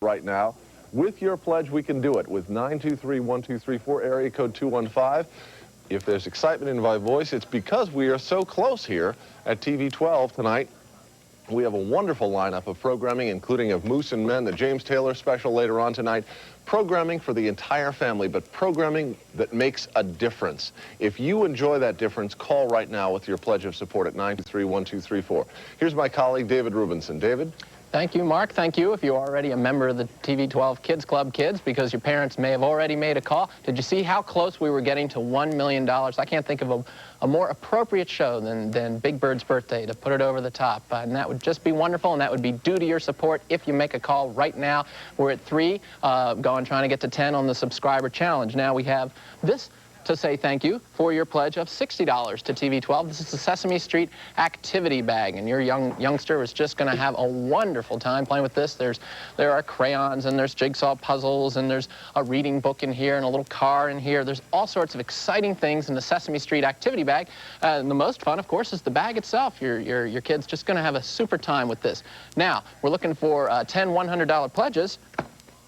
right now. With your pledge, we can do it with 923-1234, area code 215. If there's excitement in my voice, it's because we are so close here at TV 12 tonight. We have a wonderful lineup of programming, including of Moose and Men, the James Taylor special later on tonight. Programming for the entire family, but programming that makes a difference. If you enjoy that difference, call right now with your pledge of support at 923-1234. Here's my colleague, David Rubinson. David? Thank you, Mark. Thank you. If you're already a member of the TV 12 Kids Club Kids, because your parents may have already made a call. Did you see how close we were getting to $1 million? I can't think of a more appropriate show than Big Bird's birthday to put it over the top. And that would just be wonderful, and that would be due to your support if you make a call right now. We're at 3, trying to get to 10 on the subscriber challenge. Now we have this to say thank you for your pledge of $60 to TV 12. This is the Sesame Street activity bag, and your youngster is just going to have a wonderful time playing with this. There are crayons, and there's jigsaw puzzles, and there's a reading book in here, and a little car in here. There's all sorts of exciting things in the Sesame Street activity bag. And the most fun, of course, is the bag itself. Your kid's just going to have a super time with this. Now, we're looking for 10 $100 pledges.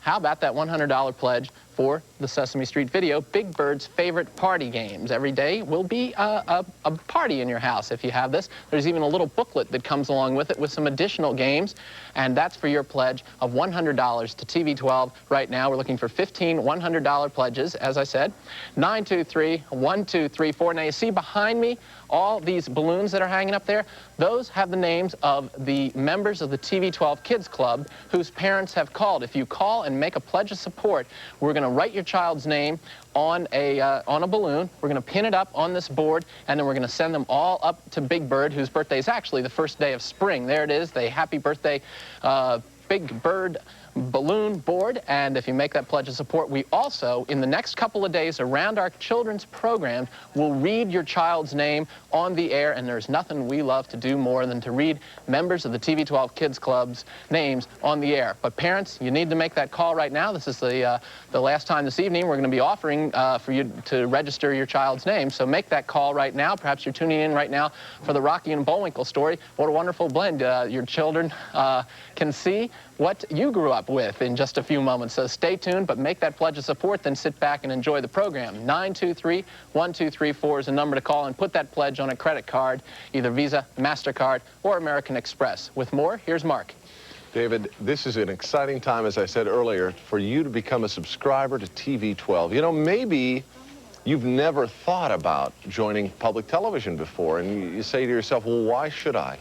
How about that $100 pledge for the Sesame Street video, Big Bird's favorite party games? Every day will be a party in your house if you have this. There's even a little booklet that comes along with it with some additional games, and that's for your pledge of $100 to TV 12 right now. We're looking for 15 $100 pledges, as I said. 923-1234. Now, you see behind me all these balloons that are hanging up there? Those have the names of the members of the TV 12 Kids Club whose parents have called. If you call and make a pledge of support, we're going to write your child's name on a balloon. We're going to pin it up on this board, and then we're going to send them all up to Big Bird, whose birthday is actually the first day of spring. There it is, the happy birthday Big Bird balloon board. And if you make that pledge of support, we also, in the next couple of days around our children's programs, will read your child's name on the air, and there's nothing we love to do more than to read members of the TV 12 Kids Club's names on the air. But parents, you need to make that call right now. This is the last time this evening we're going to be offering for you to register your child's name. So make that call right now. Perhaps you're tuning in right now for the Rocky and Bullwinkle story. What a wonderful blend. Your children can see what you grew up with in just a few moments. So stay tuned, but make that pledge of support, then sit back and enjoy the program. 923-1234 is the number to call, and put that pledge on a credit card, either Visa, MasterCard, or American Express. With more, here's Mark. David, this is an exciting time, as I said earlier, for you to become a subscriber to TV 12. You know, maybe you've never thought about joining public television before, and you say to yourself, well, why should I?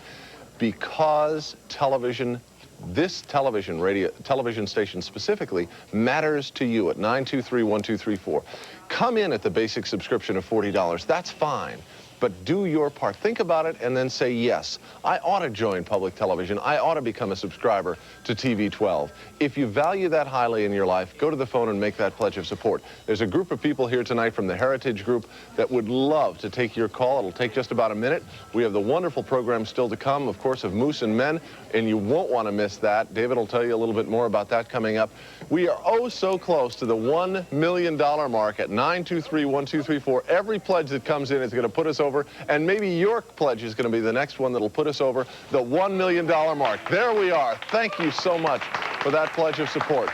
Because television, this television station specifically, matters to you at 923-1234. Come in at the basic subscription of $40. That's fine. But do your part. Think about it and then say, yes, I ought to join public television. I ought to become a subscriber to TV 12. If you value that highly in your life, go to the phone and make that pledge of support. There's a group of people here tonight from the Heritage Group that would love to take your call. It'll take just about a minute. We have the wonderful program still to come, of course, of Moose and Men, and you won't want to miss that. David will tell you a little bit more about that coming up. We are oh so close to the $1 million mark at 923-1234. Every pledge that comes in is going to put us over, and maybe your pledge is going to be the next one that'll put us over the $1 million mark. There we are. Thank you so much for that pledge of support.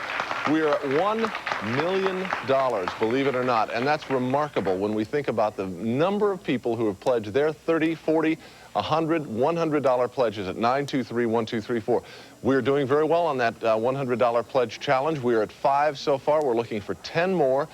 We are at $1 million, believe it or not, and that's remarkable when we think about the number of people who have pledged their $30, $40, $100, $100 pledges at 923-1234. We're doing very well on that $100 pledge challenge. We're at 5 so far. We're looking for 10 more.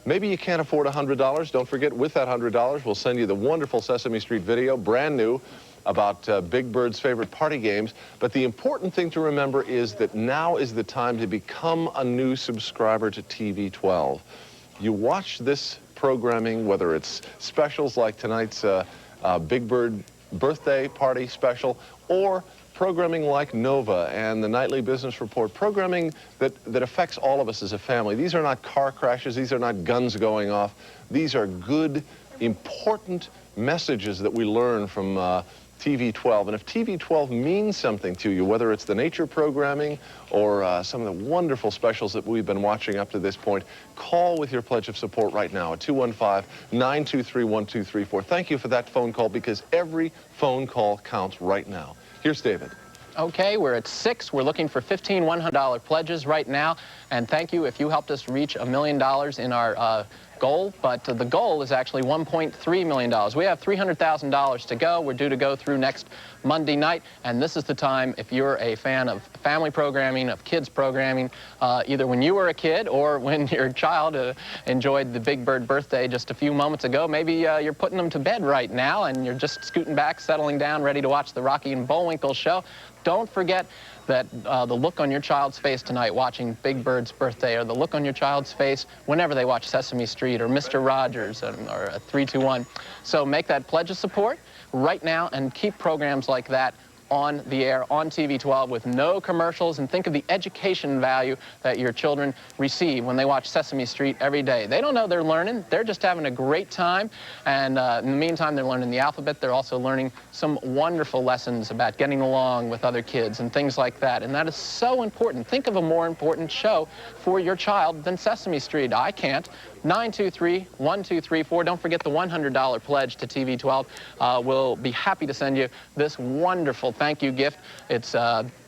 Maybe you can't afford $100. Don't forget, with that $100, we'll send you the wonderful Sesame Street video, brand new, about Big Bird's favorite party games. But the important thing to remember is that now is the time to become a new subscriber to TV 12. You watch this programming, whether it's specials like tonight's Big Bird birthday party special, or programming like Nova and the Nightly Business Report, programming that affects all of us as a family. These are not car crashes. These are not guns going off. These are good, important messages that we learn from TV 12. And if TV 12 means something to you, whether it's the nature programming or some of the wonderful specials that we've been watching up to this point, call with your pledge of support right now at 215-923-1234. Thank you for that phone call, because every phone call counts right now. Here's David. Okay, we're at 6. We're looking for 15 $100 pledges right now. And thank you if you helped us reach $1 million in our goal. But the goal is actually $1.3 million. We have $300,000 to go. We're due to go through next Monday night. And this is the time, if you're a fan of family programming, of kids programming, either when you were a kid or when your child enjoyed the Big Bird birthday just a few moments ago. Maybe you're putting them to bed right now and you're just scooting back, settling down, ready to watch the Rocky and Bullwinkle show. Don't forget that the look on your child's face tonight watching Big Bird's birthday, or the look on your child's face whenever they watch Sesame Street or Mr. Rogers or 3-2-1. So make that pledge of support right now and keep programs like that on the air, on TV 12, with no commercials, and think of the education value that your children receive when they watch Sesame Street every day. They don't know they're learning. They're just having a great time, and in the meantime, they're learning the alphabet. They're also learning some wonderful lessons about getting along with other kids and things like that, and that is so important. Think of a more important show for your child than Sesame Street. I can't. 923-1234. Don't forget the $100 pledge to TV 12. We'll be happy to send you this wonderful thank you gift. It's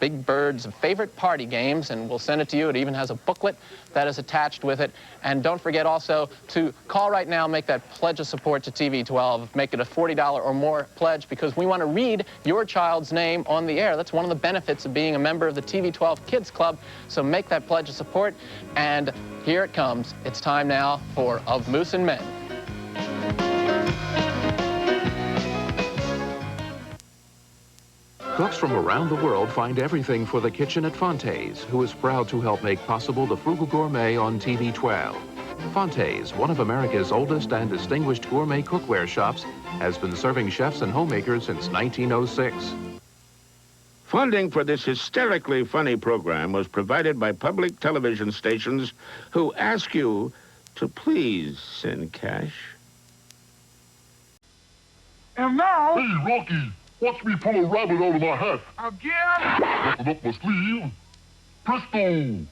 Big Bird's favorite party games, and we'll send it to you. It even has a booklet that is attached with it. And don't forget also to call right now, make that pledge of support to TV 12. Make it a $40 or more pledge, because we want to read your child's name on the air. That's one of the benefits of being a member of the TV 12 Kids Club. So make that pledge of support, and here it comes. It's time now for Of Moose and Men. Cooks from around the world find everything for the kitchen at Fonte's, who is proud to help make possible the Frugal Gourmet on TV 12. Fonte's, one of America's oldest and distinguished gourmet cookware shops, has been serving chefs and homemakers since 1906. Funding for this hysterically funny program was provided by public television stations who ask you to please send cash. And now... Hey, Rocky, watch me pull a rabbit out of my hat. Again? Open up my sleeve. Presto!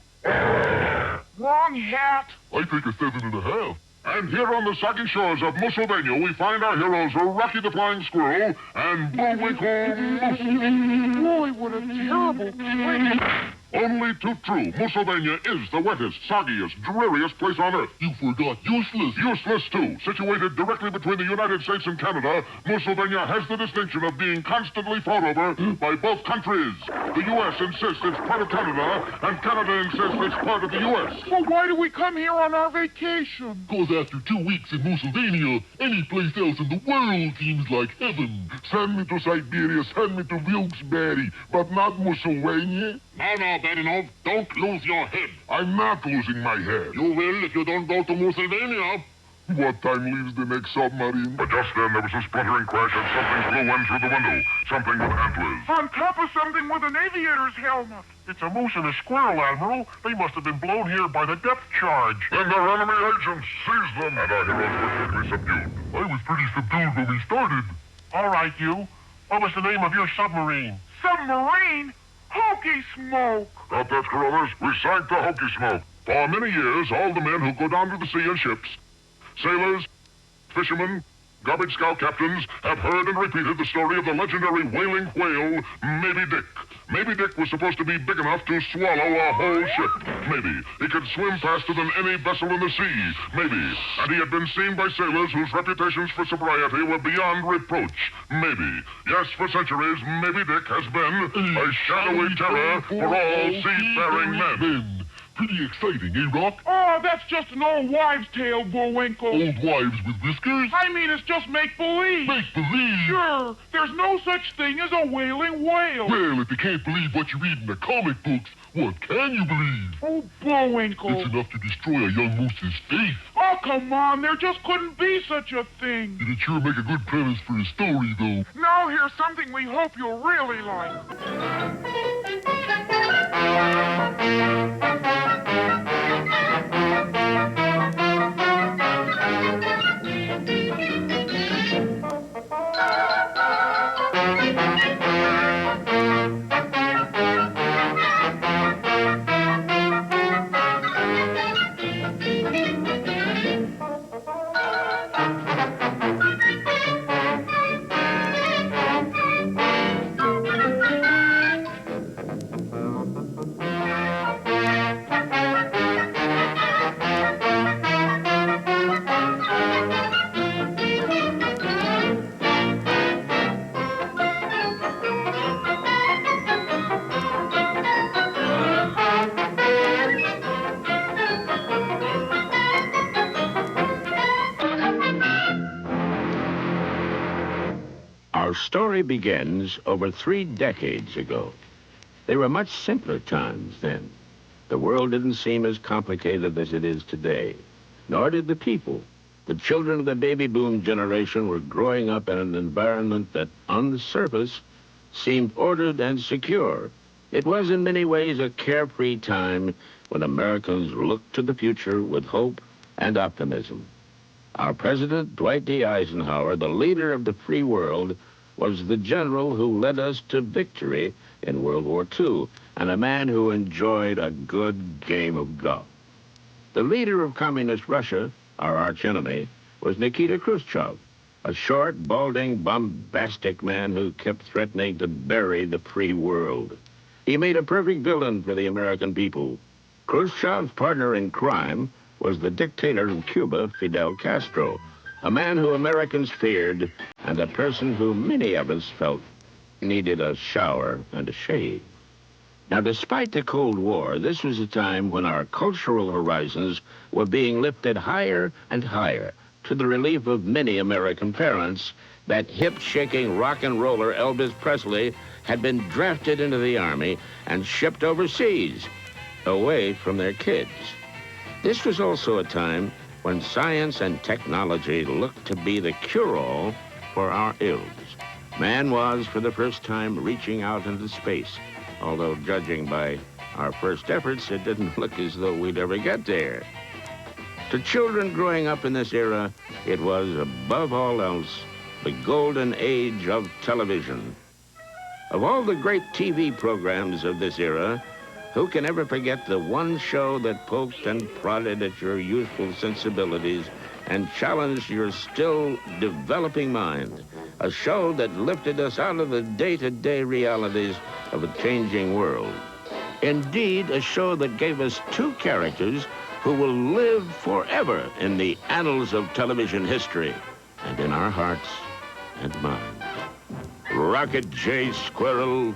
Wrong hat. I take a 7.5. And here on the soggy shores of Musylvania, we find our heroes Rocky the Flying Squirrel and Bullwinkle Moose. Boy, what a terrible place. Only too true. Musylvania is the wettest, soggiest, dreariest place on earth. You forgot useless. Useless, too. Situated directly between the United States and Canada, Musylvania has the distinction of being constantly fought over by both countries. The U.S. insists it's part of Canada, and Canada insists it's part of the U.S. Well, why do we come here on our vacation? Because after 2 weeks in Musylvania, any place else in the world seems like heaven. Send me to Siberia, send me to Wilkes-Barre, but not Musylvania. No, Badenov, don't lose your head. I'm not losing my head. You will if you don't go to Musylvania. What time leaves the next submarine? But just then there was a spluttering crash and something flew in through the window. Something with antlers. On top of something with an aviator's helmet. It's a moose and a squirrel, Admiral. They must have been blown here by the depth charge. Then they're enemy agents. Seize them. And our heroes were quickly subdued. I was pretty subdued when we started. All right, you. What was the name of your submarine? Submarine? Hokey Smoke. Got that, Carruthers? We sank the Hokey Smoke. For many years, all the men who go down to the sea in ships, sailors, fishermen, garbage scow captains, have heard and repeated the story of the legendary whaling whale, Maybe Dick. Maybe Dick was supposed to be big enough to swallow a whole ship. Maybe. He could swim faster than any vessel in the sea. Maybe. And he had been seen by sailors whose reputations for sobriety were beyond reproach. Maybe. Yes, for centuries, Maybe Dick has been a shadowy terror for all seafaring men. Pretty exciting, eh, Rock? Oh, that's just an old wives' tale, Bullwinkle. Old wives with whiskers? I mean, it's just make-believe. Make-believe? Sure. There's no such thing as a whaling whale. Well, if you can't believe what you read in the comic books, what can you believe? Oh, Bullwinkle. It's enough to destroy a young moose's faith. Oh, come on. There just couldn't be such a thing. It'd sure make a good premise for a story, though. Now here's something we hope you'll really like. story begins over 3 decades ago. They were much simpler times then. The world didn't seem as complicated as it is today, nor did the people. The children of the baby boom generation were growing up in an environment that, on the surface, seemed ordered and secure. It was in many ways a carefree time when Americans looked to the future with hope and optimism. Our President, Dwight D. Eisenhower, the leader of the free world, was the general who led us to victory in World War II, and a man who enjoyed a good game of golf. The leader of communist Russia, our archenemy, was Nikita Khrushchev, a short, balding, bombastic man who kept threatening to bury the free world. He made a perfect villain for the American people. Khrushchev's partner in crime was the dictator of Cuba, Fidel Castro, a man who Americans feared and a person who many of us felt needed a shower and a shave. Now, despite the Cold War, this was a time when our cultural horizons were being lifted higher and higher to the relief of many American parents. That hip-shaking rock and roller Elvis Presley had been drafted into the Army and shipped overseas, away from their kids. This was also a time when science and technology looked to be the cure-all for our ills. Man was, for the first time, reaching out into space, although judging by our first efforts, it didn't look as though we'd ever get there. To children growing up in this era, it was, above all else, the golden age of television. Of all the great TV programs of this era, who can ever forget the one show that poked and prodded at your youthful sensibilities and challenged your still developing mind? A show that lifted us out of the day-to-day realities of a changing world. Indeed, a show that gave us 2 characters who will live forever in the annals of television history and in our hearts and minds. Rocket J. Squirrel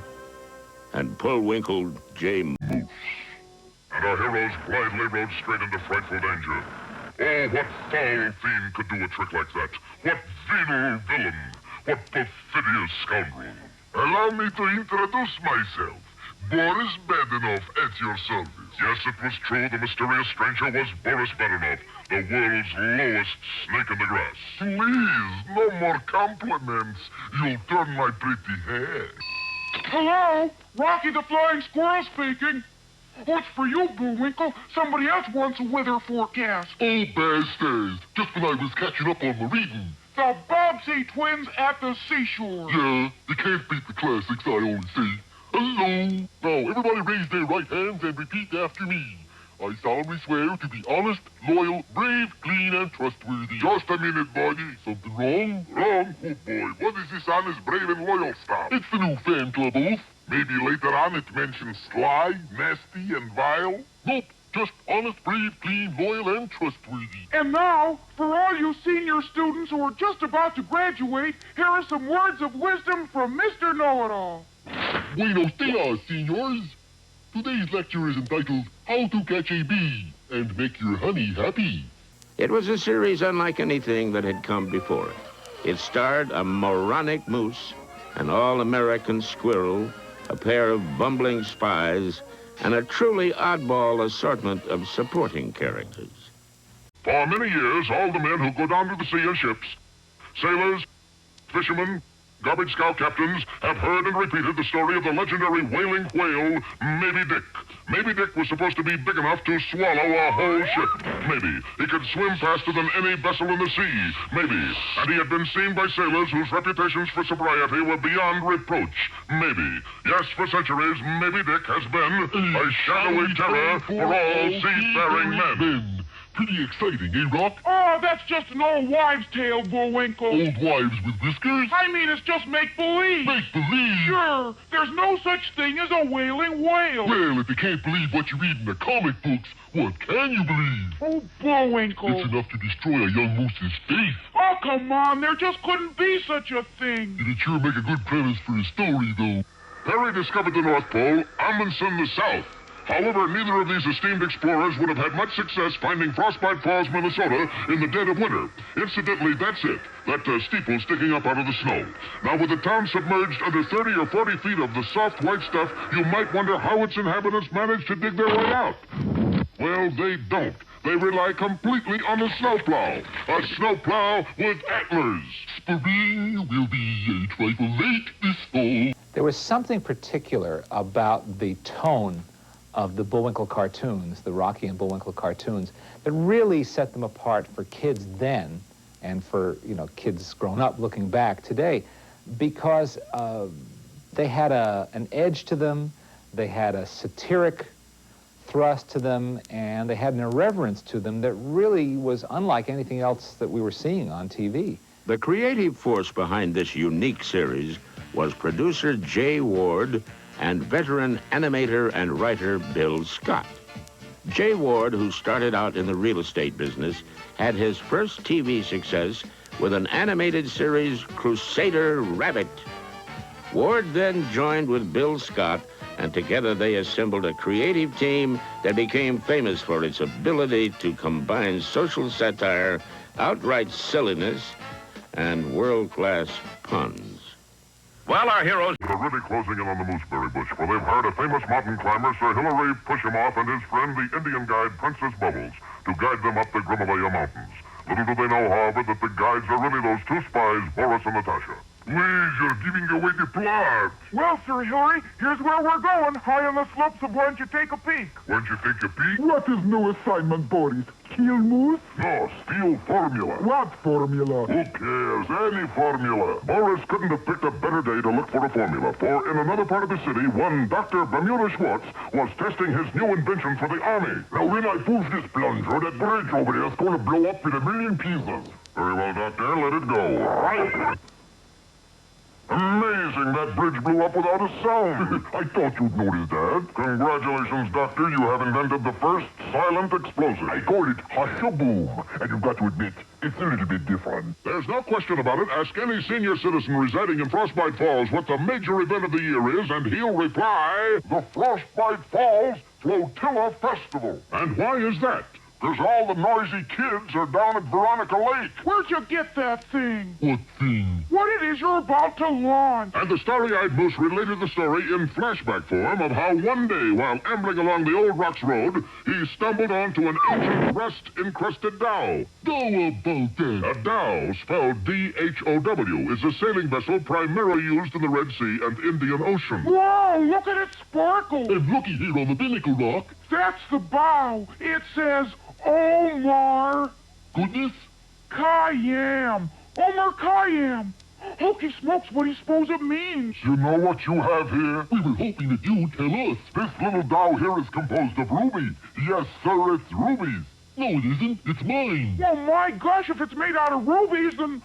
and Bullwinkle J. Moose. And our heroes blithely rode straight into frightful danger. Oh, what foul fiend could do a trick like that? What venal villain? What perfidious scoundrel? Allow me to introduce myself. Boris Badenov at your service. Yes, it was true. The mysterious stranger was Boris Badenov, the world's lowest snake in the grass. Please, no more compliments. You'll turn my pretty head. Hello? Rocky the Flying Squirrel speaking. What's for you, Bullwinkle? Somebody else wants a weather forecast. Oh, Basters. Just when I was catching up on my reading. The Bobbsey twins at the seashore. Yeah, you can't beat the classics, I always say. Hello. Now, everybody raise their right hands and repeat after me. I solemnly swear to be honest, loyal, brave, clean, and trustworthy. Just a minute, buddy. Something wrong? Wrong? Oh, boy. What is this honest, brave, and loyal stuff? It's the new fan club oath. Maybe later on it mentions sly, nasty, and vile. Nope. Just honest, brave, clean, loyal, and trustworthy. And now, for all you senior students who are just about to graduate, here are some words of wisdom from Mr. Know-It-All. Buenos dias, senors. Today's lecture is entitled, How to Catch a Bee and Make Your Honey Happy. It was a series unlike anything that had come before it. It starred a moronic moose, an all-American squirrel, a pair of bumbling spies, and a truly oddball assortment of supporting characters. For many years, all the men who go down to the sea in ships, sailors, fishermen, garbage scout captains, have heard and repeated the story of the legendary whaling whale, Maybe Dick. Maybe Dick was supposed to be big enough to swallow a whole ship. Maybe. He could swim faster than any vessel in the sea. Maybe. And he had been seen by sailors whose reputations for sobriety were beyond reproach. Maybe. Yes, for centuries, Maybe Dick has been a shadowy terror for all seafaring men. Pretty exciting, eh, Rock? Oh, that's just an old wives' tale, Bullwinkle. Old wives with whiskers? I mean, it's just make-believe. Make-believe? Sure. There's no such thing as a whaling whale. Well, if you can't believe what you read in the comic books, what can you believe? Oh, Bullwinkle. It's enough to destroy a young moose's faith. Oh, come on. There just couldn't be such a thing. It'd sure make a good premise for a story, though. Perry discovered the North Pole, Amundsen the South. However, neither of these esteemed explorers would have had much success finding Frostbite Falls, Minnesota in the dead of winter. Incidentally, that's it. That steeple sticking up out of the snow. Now, with the town submerged under 30 or 40 feet of the soft white stuff, you might wonder how its inhabitants managed to dig their way out. Well, they don't. They rely completely on a snowplow. A snowplow with antlers. Spring will be a trifle late this fall. There was something particular about the tone of the Bullwinkle cartoons, the Rocky and Bullwinkle cartoons, that really set them apart for kids then and for, you know, kids grown up looking back today, because they had an edge to them, they had a satiric thrust to them, and they had an irreverence to them that really was unlike anything else that we were seeing on TV. The creative force behind this unique series was producer Jay Ward and veteran animator and writer Bill Scott. Jay Ward, who started out in the real estate business, had his first TV success with an animated series, Crusader Rabbit. Ward then joined with Bill Scott, and together they assembled a creative team that became famous for its ability to combine social satire, outright silliness, and world-class puns. Well, our heroes are really closing in on the mooseberry bush, for they've hired a famous mountain climber, Sir Hilary Pushimoff, and his friend, the Indian guide, Princess Bubbles, to guide them up the Grimalaya Mountains. Little do they know, however, that the guides are really those two spies, Boris and Natasha. Please, you're giving away the plot. Well, Sir Hilary, here's where we're going. High on the slopes of why don't you take a peek? Why don't you take a peek? What is new assignment, Boris? Kill moose? No, steal formula. What formula? Who cares? Any formula. Boris couldn't have picked a better day to look for a formula, for in another part of the city, one Dr. Bermuda Schwartz was testing his new invention for the army. Now, when I push this plunger, that bridge over there is going to blow up in a million pieces. Very well, Doctor, let it go. Right. Amazing, that bridge blew up without a sound. I thought you'd notice that. Congratulations, Doctor. You have invented the first silent explosion. I call it hush-a-boom. And you've got to admit, it's a little bit different. There's no question about it. Ask any senior citizen residing in Frostbite Falls what the major event of the year is, and he'll reply, the Frostbite Falls Flotilla Festival. And why is that? Because all the noisy kids are down at Veronica Lake. Where'd you get that thing? What thing? What it is you're about to launch. And the starry-eyed moose related the story in flashback form of how one day, while ambling along the Old Rocks Road, he stumbled onto an ancient rust-encrusted dhow. How about that? A dhow, spelled D-H-O-W, is a sailing vessel primarily used in the Red Sea and Indian Ocean. Whoa, look at it sparkle. And looky here on the binnacle rock. That's the bow. It says Omar Goodness. Khayyam. Omar Khayyam. Hokey smokes, what do you suppose it means? You know what you have here? We were hoping that you'd tell us. This little dhow here is composed of rubies. Yes, sir, it's rubies. No, it isn't. It's mine. Oh, my gosh, if it's made out of rubies, then...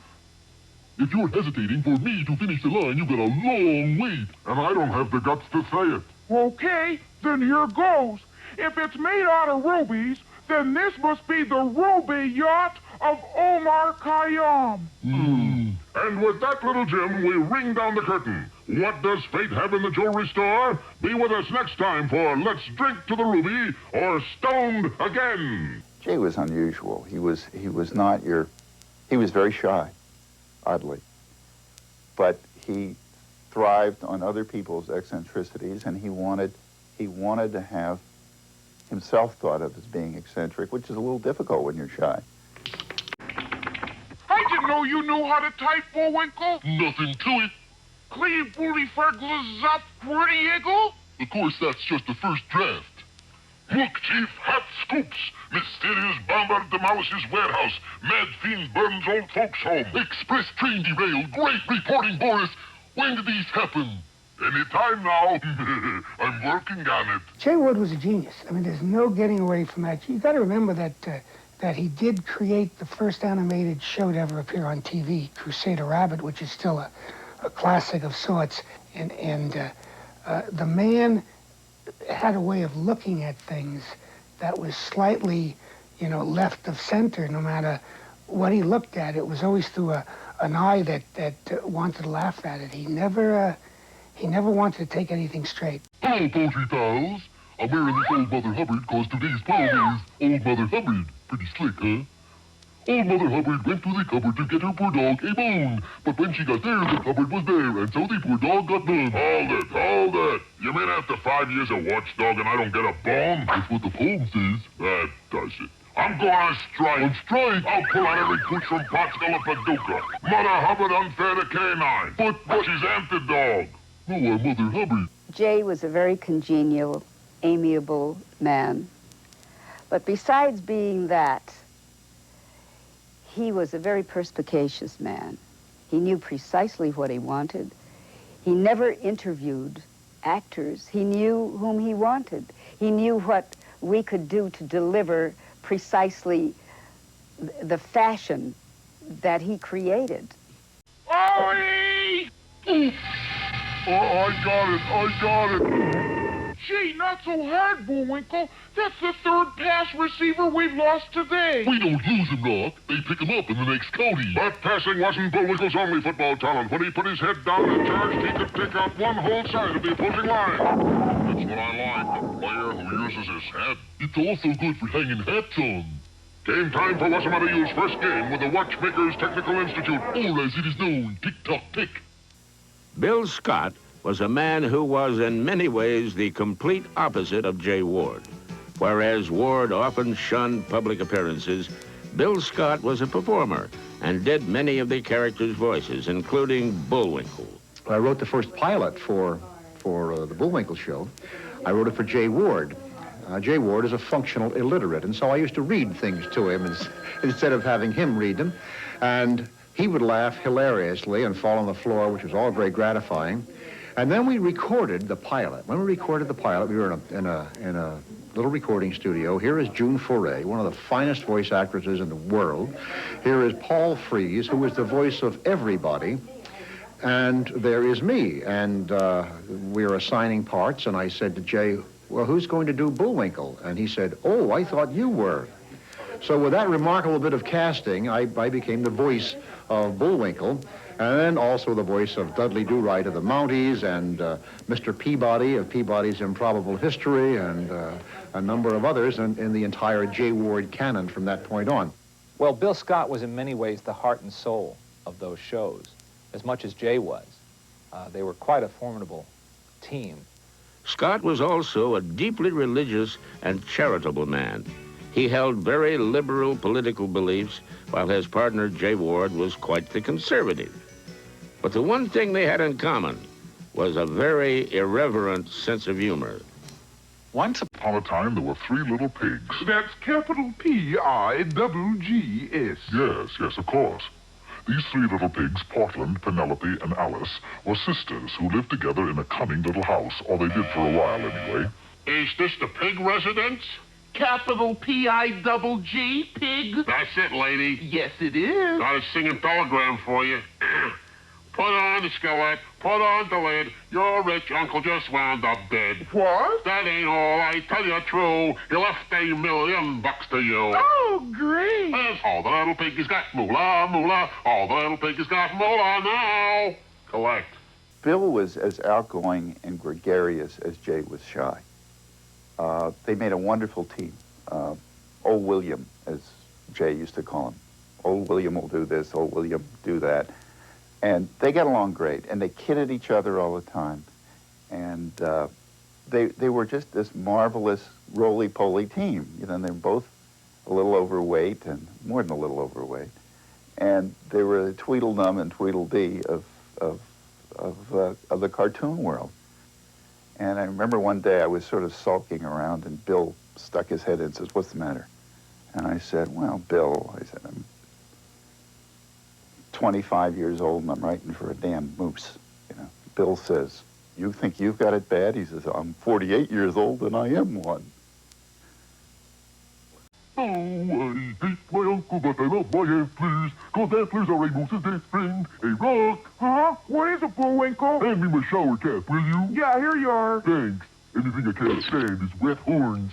If you're hesitating for me to finish the line, you've got a long wait. And I don't have the guts to say it. Okay, then here goes. If it's made out of rubies, then this must be the ruby yacht of Omar Khayyam. And with that little gem, we ring down the curtain. What does fate have in the jewelry store? Be with us next time for Let's Drink to the Ruby or Stoned Again. Jay was unusual. He was very shy, oddly. But he thrived on other people's eccentricities, and he wanted to have himself thought of as being eccentric, which is a little difficult when you're shy. I didn't know you knew how to type, Bullwinkle. Nothing to it. Cleve booty ferglers up, Diego? Of course, that's just the first draft. Look, Chief, hot scoops. Mysterious bomber demolishes warehouse. Mad fiend burns old folks' home. Express train derailed. Great reporting, Boris. When did these happen? Any time now. I'm working on it. Jay Ward was a genius. I mean, there's no getting away from that. You got to remember that that he did create the first animated show to ever appear on TV, Crusader Rabbit, which is still a classic of sorts. And the man had a way of looking at things that was slightly, you know, left of center. No matter what he looked at, it was always through an eye that wanted to laugh at it. He never wanted to take anything straight. Hello, poultry pals. I'm wearing this Old Mother Hubbard cause today's poem is Old Mother Hubbard. Pretty slick, huh? Old Mother Hubbard went to the cupboard to get her poor dog a bone. But when she got there, the cupboard was there, and so the poor dog got bone. Hold it. You mean after 5 years of watchdog and I don't get a bone? That's what the poem says. That does it. I'm going on strike. On strike? I'll pull out every cooch from Pottskull and Paducah. Mother Hubbard unfair to canine. But she's anti-dog. Oh, our Mother Hubbard. Jay was a very congenial, amiable man. But besides being that, he was a very perspicacious man. He knew precisely what he wanted. He never interviewed actors. He knew whom he wanted. He knew what we could do to deliver precisely the fashion that he created. Ollie! Oh, I got it. Gee, not so hard, Bullwinkle. That's the third pass receiver we've lost today. We don't lose him, Doc. They pick him up in the next county. But passing wasn't Bullwinkle's only football talent. When he put his head down and charged, he could pick out one whole side of the opposing line. That's what I like, a player who uses his head. It's also good for hanging hats on. Game time for Wasamata's first game with the Watchmakers Technical Institute. Or as it is known, tick-tock-tick. Bill Scott was a man who was in many ways the complete opposite of Jay Ward. Whereas Ward often shunned public appearances, Bill Scott was a performer and did many of the characters' voices, including Bullwinkle. I wrote the first pilot for the Bullwinkle show. I wrote it for Jay Ward. Jay Ward is a functional illiterate, and so I used to read things to him instead of having him read them. And he would laugh hilariously and fall on the floor, which was all very gratifying. And then we recorded the pilot. When we recorded the pilot, we were in a little recording studio. Here is June Foray, one of the finest voice actresses in the world. Here is Paul Frees, who is the voice of everybody. And there is me. And we were assigning parts, and I said to Jay, well, who's going to do Bullwinkle? And he said, oh, I thought you were. So with that remarkable bit of casting, I became the voice of Bullwinkle, and then also the voice of Dudley Do-Right of the Mounties, and Mr. Peabody of Peabody's Improbable History, and a number of others in the entire Jay Ward canon from that point on. Well, Bill Scott was in many ways the heart and soul of those shows, as much as Jay was. They were quite a formidable team. Scott was also a deeply religious and charitable man. He held very liberal political beliefs, while his partner Jay Ward was quite the conservative. But the one thing they had in common was a very irreverent sense of humor. Once upon a time, there were 3 little pigs. That's capital P-I-double-G-S. Yes, of course. These 3 little pigs, Portland, Penelope, and Alice, were sisters who lived together in a cunning little house, or they did for a while anyway. Is this the pig residence? Capital P-I-double-G, pig? That's it, lady. Yes, it is. Got a singing telegram for you. Put on the skillet, put on the lid. Your rich uncle just wound up dead. What? That ain't all, I tell you true. He left $1 million to you. Oh, great. Yes, all the little pig has got moolah, moolah. All the little pig has got moolah now. Collect. Bill was as outgoing and gregarious as Jay was shy. They made a wonderful team. Old William, as Jay used to call him. Old William will do this, old William do that. And they got along great, and they kidded each other all the time. And they were just this marvelous roly-poly team. You know, they were both a little overweight, and more than a little overweight. And they were the Tweedledum and Tweedledee of the cartoon world. And I remember one day I was sort of sulking around, and Bill stuck his head in and says, what's the matter? And I said, well, Bill, I said, I'm 25 years old and I'm writing for a damn moose. You know, Bill says, you think you've got it bad? He says, I'm 48 years old and I am one. Oh, I hate my uncle, but I love my antlers, 'cause antlers are a moose's best friend. A rock. Huh? What is it, Bullwinkle? Hand me my shower cap, will you? Yeah, here you are. Thanks. Anything I can't stand is wet horns.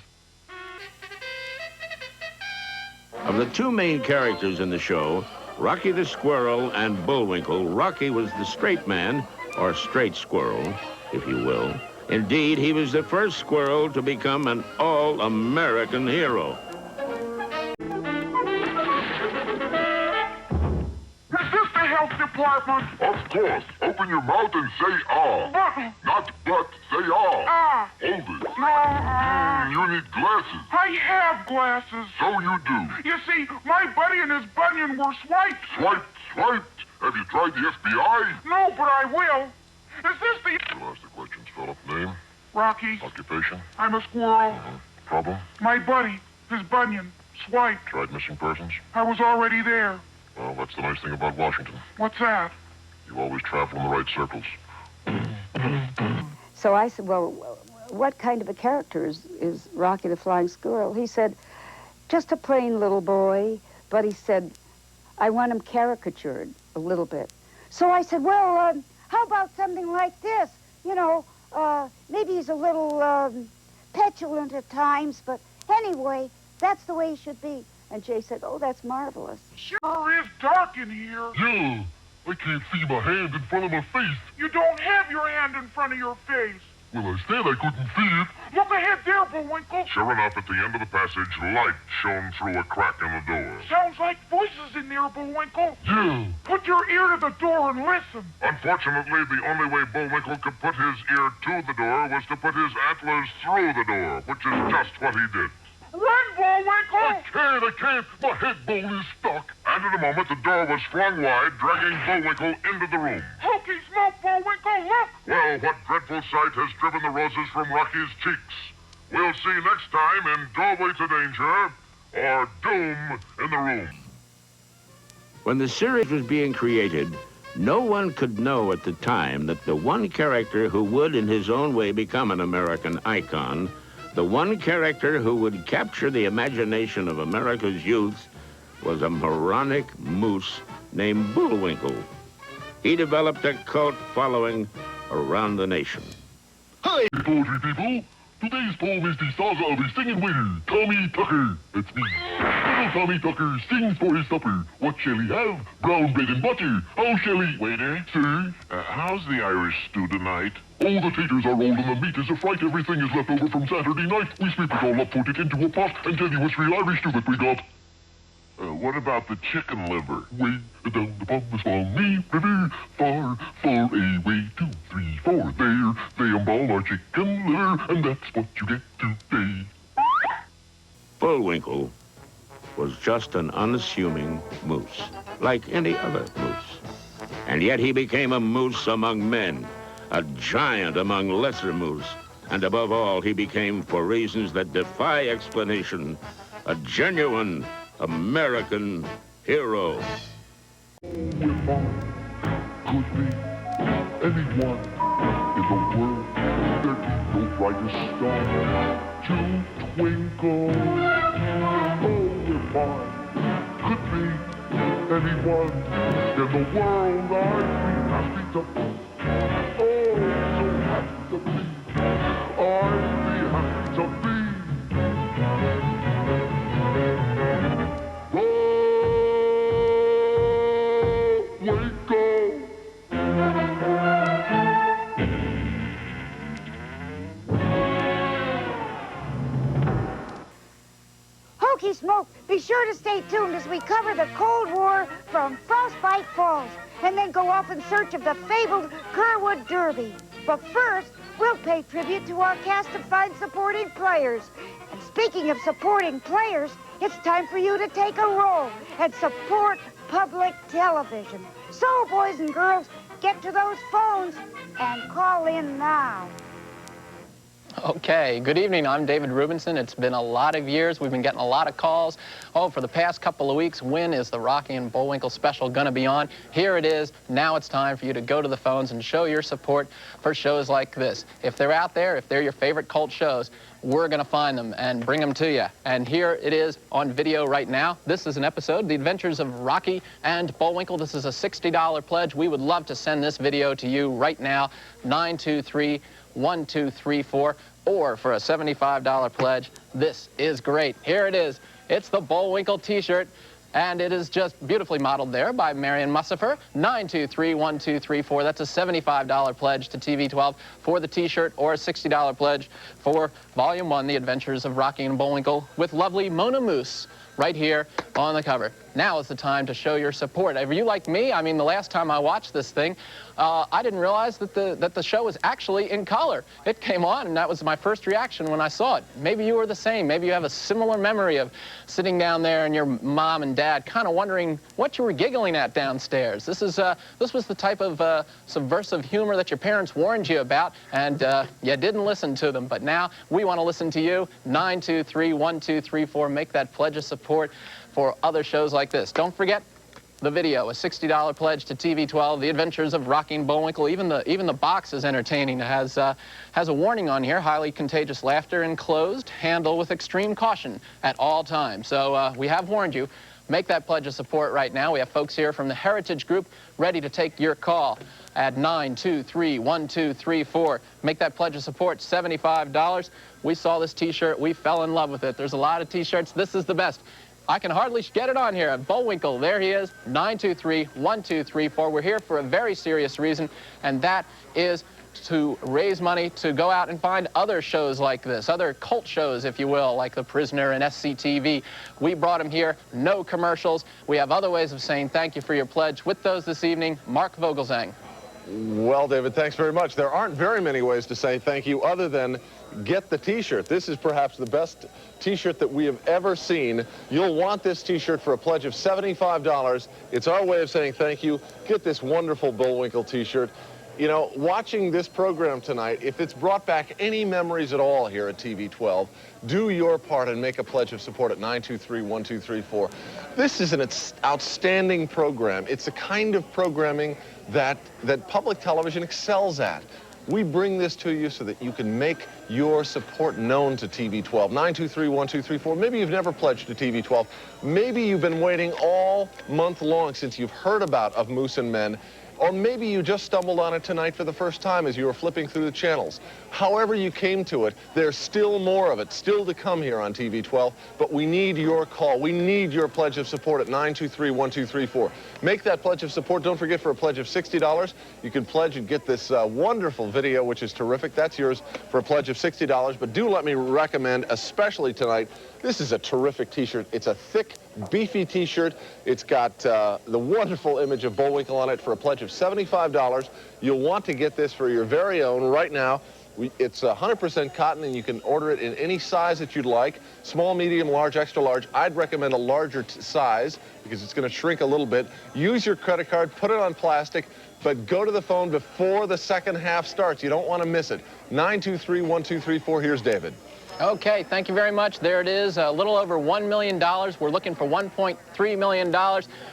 Of the 2 main characters in the show, Rocky the Squirrel and Bullwinkle, Rocky was the straight man, or straight squirrel, if you will, Indeed, he was the first squirrel to become an all-American hero. Is this the health department? Of course. Open your mouth and say ah. But, Not but, say ah. Hold it. You need glasses. I have glasses. So you do. You see, my buddy and his bunion were swiped. Swiped. Have you tried the FBI? No, but I will. Is this the... You'll ask the questions, Philip. Name? Rocky, Occupation? I'm a squirrel. Problem? My buddy, his bunion, swiped. Tried missing persons? I was already there. Well, that's the nice thing about Washington. What's that? You always travel in the right circles. So I said, well, what kind of a character is Rocky the Flying Squirrel? He said, just a plain little boy, but he said, I want him caricatured a little bit. So I said, well, how about something like this? You know, maybe he's a little petulant at times, but anyway, that's the way he should be. And Jay said, oh, that's marvelous. Sure is dark in here. Yeah, I can't see my hand in front of my face. You don't have your hand in front of your face. Well, I said I couldn't see it. Look ahead there, Bullwinkle. Sure enough, at the end of the passage, light shone through a crack in the door. Sounds like voices in there, Bullwinkle. Yeah. Put your ear to the door and listen. Unfortunately, the only way Bullwinkle could put his ear to the door was to put his antlers through the door, which is just what he did. Run, Bullwinkle! I can't. My head bone is stuck. And in a moment, the door was flung wide, dragging Bullwinkle into the room. Hokey smoke, Bullwinkle, look! Well, what dreadful sight has driven the roses from Rocky's cheeks? We'll see next time in Doorway to Danger, or Doom in the Room. When the series was being created, no one could know at the time that the one character who would in his own way become an American icon, the one character who would capture the imagination of America's youth, was a moronic moose named Bullwinkle. He developed a cult following around the nation. Hi, poetry people. Today's poem is the saga of a singing waiter, Tommy Tucker. That's me. Little Tommy Tucker sings for his supper. What shall he have? Brown bread and butter. How shall he... Waiter? Sir? How's the Irish stew tonight? Oh, the taters are rolled and the meat is a fright. Everything is left over from Saturday night. We sweep it all up, put it into a pot, and tell you it's real Irish stew that we got. What about the chicken liver? Way down upon the Swanee River, far, far away, 2, 3, 4. There, they umball our chicken liver, and that's what you get today. Bullwinkle was just an unassuming moose, like any other moose. And yet he became a moose among men, a giant among lesser moose, and above all, he became, for reasons that defy explanation, a genuine American hero. If I could be anyone in the world, there'd be no brighter star to twinkle. Oh, if I could be anyone in the world, I'd be happy to be. Oh, so happy to be. I'd be happy to be. Hokey Smoke, be sure to stay tuned as we cover the Cold War from Frostbite Falls and then go off in search of the fabled Kerwood Derby. But first, we'll pay tribute to our cast of fine supporting players. And speaking of supporting players, it's time for you to take a role and support public television. So, boys and girls, get to those phones and call in now. Okay, good evening. I'm David Rubinson. It's been a lot of years. We've been getting a lot of calls. Oh, for the past couple of weeks, when is the Rocky and Bullwinkle special going to be on? Here it is. Now it's time for you to go to the phones and show your support for shows like this. If they're out there, if they're your favorite cult shows, we're going to find them and bring them to you. And here it is on video right now. This is an episode, The Adventures of Rocky and Bullwinkle. This is a $60 pledge. We would love to send this video to you right now, 923-1234, or for a $75 pledge. This is great. Here it is. It's the Bullwinkle t-shirt. And it is just beautifully modeled there by Marion Mussifer. 923-1234. That's a $75 pledge to TV12 for the T-shirt, or a $60 pledge for Volume 1, The Adventures of Rocky and Bullwinkle, with lovely Mona Moose right here on the cover. Now is the time to show your support. If you like me, I mean, the last time I watched this thing, I didn't realize that the show was actually in color. It came on, and that was my first reaction when I saw it. Maybe you were the same. Maybe you have a similar memory of sitting down there and your mom and dad kind of wondering what you were giggling at downstairs. This was the type of subversive humor that your parents warned you about, and you didn't listen to them. But now we want to listen to you. 923-1234. Make that pledge of support for other shows like this. Don't forget the video, a $60 pledge to TV12, The Adventures of Rocky and Bullwinkle. Even the box is entertaining. It has a warning on here: highly contagious laughter enclosed. Handle with extreme caution at all times. So we have warned you. Make that pledge of support right now. We have folks here from the Heritage Group ready to take your call at 923-1234. Make that pledge of support, $75. We saw this T-shirt. We fell in love with it. There's a lot of T-shirts. This is the best. I can hardly get it on here. Bullwinkle, there he is, 923-1234. We're here for a very serious reason, and that is to raise money to go out and find other shows like this, other cult shows, if you will, like The Prisoner and SCTV. We brought them here, no commercials. We have other ways of saying thank you for your pledge. With those this evening, Mark Vogelsang. Well, David, thanks very much. There aren't very many ways to say thank you other than get the T-shirt. This is perhaps the best T-shirt that we have ever seen. You'll want this T-shirt for a pledge of $75. It's our way of saying thank you. Get this wonderful Bullwinkle T-shirt. You know, watching this program tonight, if it's brought back any memories at all here at TV12, do your part and make a pledge of support at 923-1234. This is an outstanding program. It's the kind of programming that public television excels at. We bring this to you so that you can make your support known to TV12. 923-1234. Maybe you've never pledged to TV12. Maybe you've been waiting all month long since you've heard of Moose and Men. Or maybe you just stumbled on it tonight for the first time as you were flipping through the channels. However you came to it, there's still more of it, still to come here on TV12, but we need your call. We need your pledge of support at 923-1234. Make that pledge of support. Don't forget, for a pledge of $60, you can pledge and get this wonderful video, which is terrific. That's yours for a pledge of $60, but do let me recommend, especially tonight, this is a terrific T-shirt. It's a thick, beefy T-shirt. It's got the wonderful image of Bullwinkle on it for a pledge of $75. You'll want to get this for your very own right now. It's 100% cotton, and you can order it in any size that you'd like. Small, medium, large, extra large. I'd recommend a larger size because it's going to shrink a little bit. Use your credit card, put it on plastic, but go to the phone before the second half starts. You don't want to miss it. 923-1234. Here's David. Okay, thank you very much. There it is, a little over $1 million. We're looking for $1.3 million.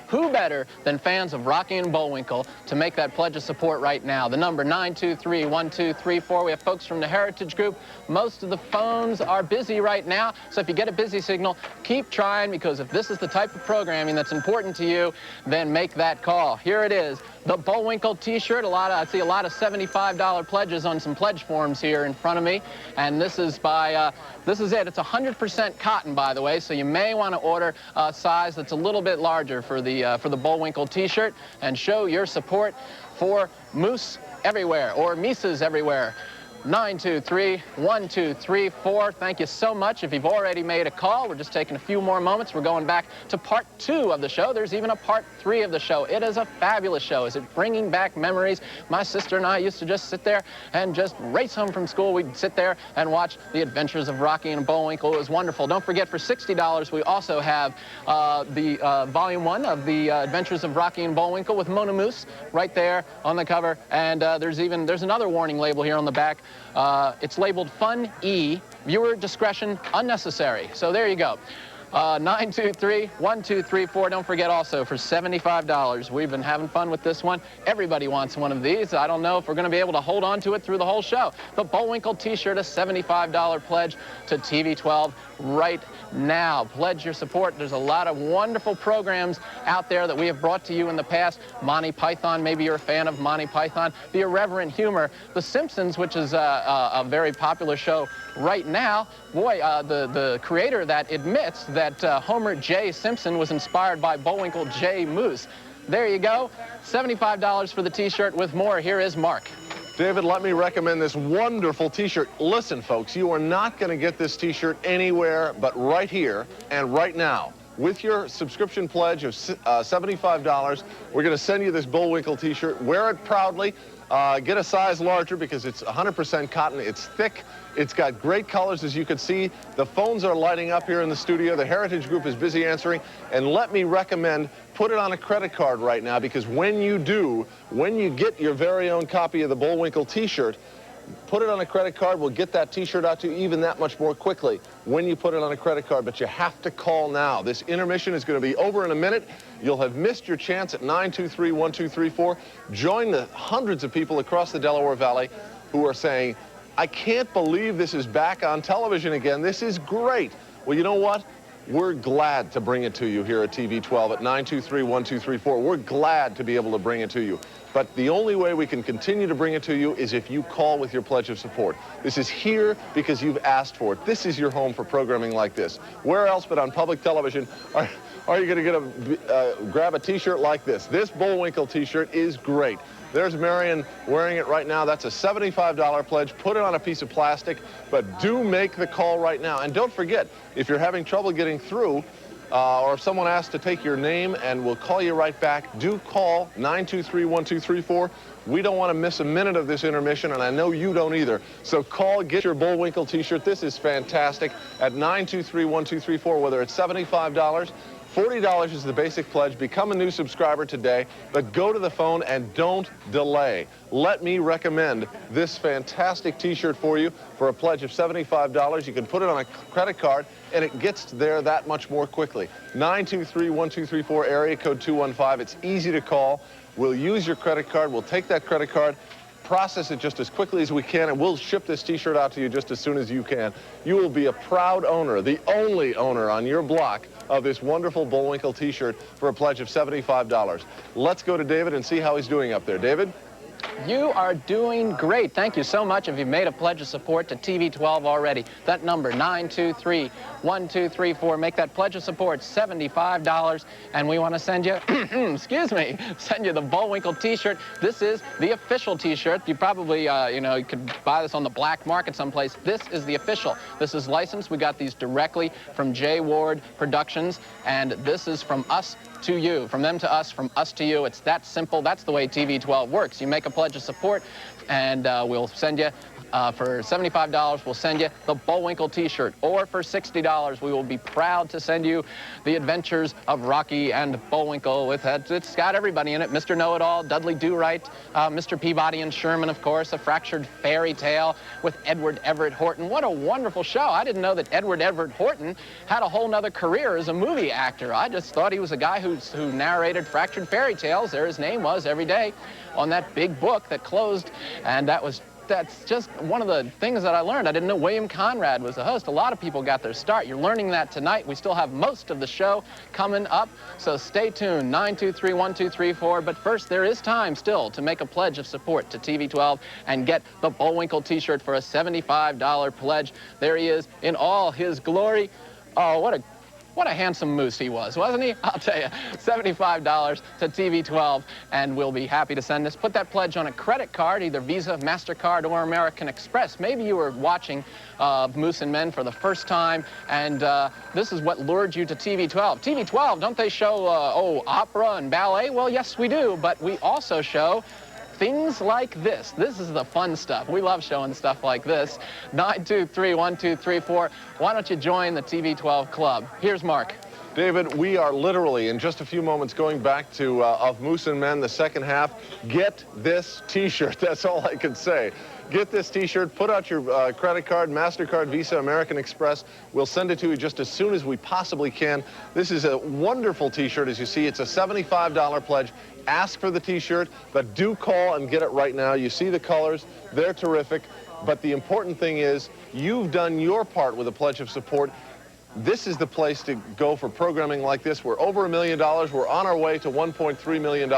Who better than fans of Rocky and Bullwinkle to make that pledge of support right now? The number, 923-1234. We have folks from the Heritage Group. Most of the phones are busy right now, so if you get a busy signal, keep trying, because if this is the type of programming that's important to you, then make that call. Here it is, the Bullwinkle T-shirt. I see a lot of $75 pledges on some pledge forms here in front of me, and this is by, this is it. It's 100% cotton, by the way, so you may want to order a size that's a little bit larger for the Bullwinkle T-shirt, and show your support for Moose everywhere, or Mises everywhere. 923-1234. Thank you so much. If you've already made a call, we're just taking a few more moments. We're going back to part 2 of the show. There's even a part 3 of the show. It is a fabulous show. Is it bringing back memories? My sister and I used to just sit there and just race home from school. We'd sit there and watch The Adventures of Rocky and Bullwinkle. It was wonderful. Don't forget, for $60, we also have the Volume 1 of The Adventures of Rocky and Bullwinkle with Mona Moose right there on the cover. And there's another warning label here on the back. It's labeled Fun E, viewer discretion unnecessary. So there you go. 923-1234. Don't forget also, for $75, we've been having fun with this one. Everybody wants one of these. I don't know if we're going to be able to hold on to it through the whole show. The Bullwinkle T-shirt, a $75 pledge to TV12 right now. Pledge your support. There's a lot of wonderful programs out there that we have brought to you in the past. Monty Python, maybe you're a fan of Monty Python. The Irreverent Humor. The Simpsons, which is a very popular show right now. Boy, the creator that admits that Homer J. Simpson was inspired by Bullwinkle J. Moose. There you go. $75 for the T-shirt. With more, here is Mark. David, let me recommend this wonderful T-shirt. Listen, folks, you are not going to get this T-shirt anywhere but right here and right now. With your subscription pledge of $75, we're going to send you this Bullwinkle T-shirt. Wear it proudly. Get a size larger because it's 100% cotton. It's thick. It's got great colors, as you can see. The phones are lighting up here in the studio. The Heritage Group is busy answering. And let me recommend, put it on a credit card right now, because when you do, when you get your very own copy of the Bullwinkle T-shirt, put it on a credit card. We'll get that T-shirt out to you even that much more quickly when you put it on a credit card. But you have to call now. This intermission is going to be over in a minute. You'll have missed your chance at 923-1234. Join the hundreds of people across the Delaware Valley who are saying, I can't believe this is back on television again. This is great. Well, you know what? We're glad to bring it to you here at TV 12 at 923-1234. We're glad to be able to bring it to you. But the only way we can continue to bring it to you is if you call with your pledge of support. This is here because you've asked for it. This is your home for programming like this. Where else but on public television are you going to get grab a T-shirt like this? This Bullwinkle T-shirt is great. There's Marion wearing it right now. That's a $75 pledge. Put it on a piece of plastic, but do make the call right now. And don't forget, if you're having trouble getting through, or if someone asks to take your name and we'll call you right back, do call 923-1234. We don't want to miss a minute of this intermission, and I know you don't either. So call, get your Bullwinkle T-shirt. This is fantastic at 923-1234, whether it's $75, $40 is the basic pledge. Become a new subscriber today, but go to the phone and don't delay. Let me recommend this fantastic T-shirt for you for a pledge of $75. You can put it on a credit card, and it gets there that much more quickly. 923-1234, area code 215. It's easy to call. We'll use your credit card. We'll take that credit card, process it just as quickly as we can, and we'll ship this T-shirt out to you just as soon as you can. You will be a proud owner, the only owner on your block of this wonderful Bullwinkle T-shirt for a pledge of $75. Let's go to David and see how he's doing up there. David? You are doing great. Thank you so much if you've made a pledge of support to TV 12 already. That number, 923-1234. Make that pledge of support, $75. And we want to send you, excuse me, send you the Bullwinkle T-shirt. This is the official T-shirt. You probably, you could buy this on the black market someplace. This is the official. This is licensed. We got these directly from J. Ward Productions. And this is from us to you, from them to us, from us to you. It's that simple. That's the way TV 12 works. You make a pledge of support, and we'll send you, for $75, we'll send you the Bullwinkle T-shirt. Or for $60, we will be proud to send you The Adventures of Rocky and Bullwinkle. It's got everybody in it. Mr. Know-It-All, Dudley Do-Right, Mr. Peabody and Sherman, of course, A Fractured Fairy Tale with Edward Everett Horton. What a wonderful show. I didn't know that Edward Everett Horton had a whole nother career as a movie actor. I just thought he was a guy who narrated Fractured Fairy Tales. There his name was every day on that big book that closed, and that's just one of the things that I learned. I didn't know William Conrad was the host. A lot of people got their start. You're learning that tonight. We still have most of the show coming up, so stay tuned, 923-1234. But first, there is time still to make a pledge of support to TV 12 and get the Bullwinkle T-shirt for a $75 pledge. There he is in all his glory. Oh, what a handsome moose he was, wasn't he? I'll tell you, $75 to TV 12, and we'll be happy to send this. Put that pledge on a credit card, either Visa, MasterCard, or American Express. Maybe you were watching Moose and Men for the first time, and this is what lured you to TV 12. TV 12, don't they show, opera and ballet? Well, yes, we do, but we also show things like this. This is the fun stuff. We love showing stuff like this. 923-1234. Why don't you join the TV 12 club? Here's Mark. David, we are literally, in just a few moments, going back to Of Moose and Men, the second half. Get this T-shirt. That's all I can say. Get this T-shirt. Put out your credit card, MasterCard, Visa, American Express. We'll send it to you just as soon as we possibly can. This is a wonderful T-shirt. As you see, it's a $75 pledge. Ask for the T-shirt, but do call and get it right now. You see the colors. They're terrific. But the important thing is you've done your part with a pledge of support. This is the place to go for programming like this. We're over $1 million. We're on our way to $1.3 million.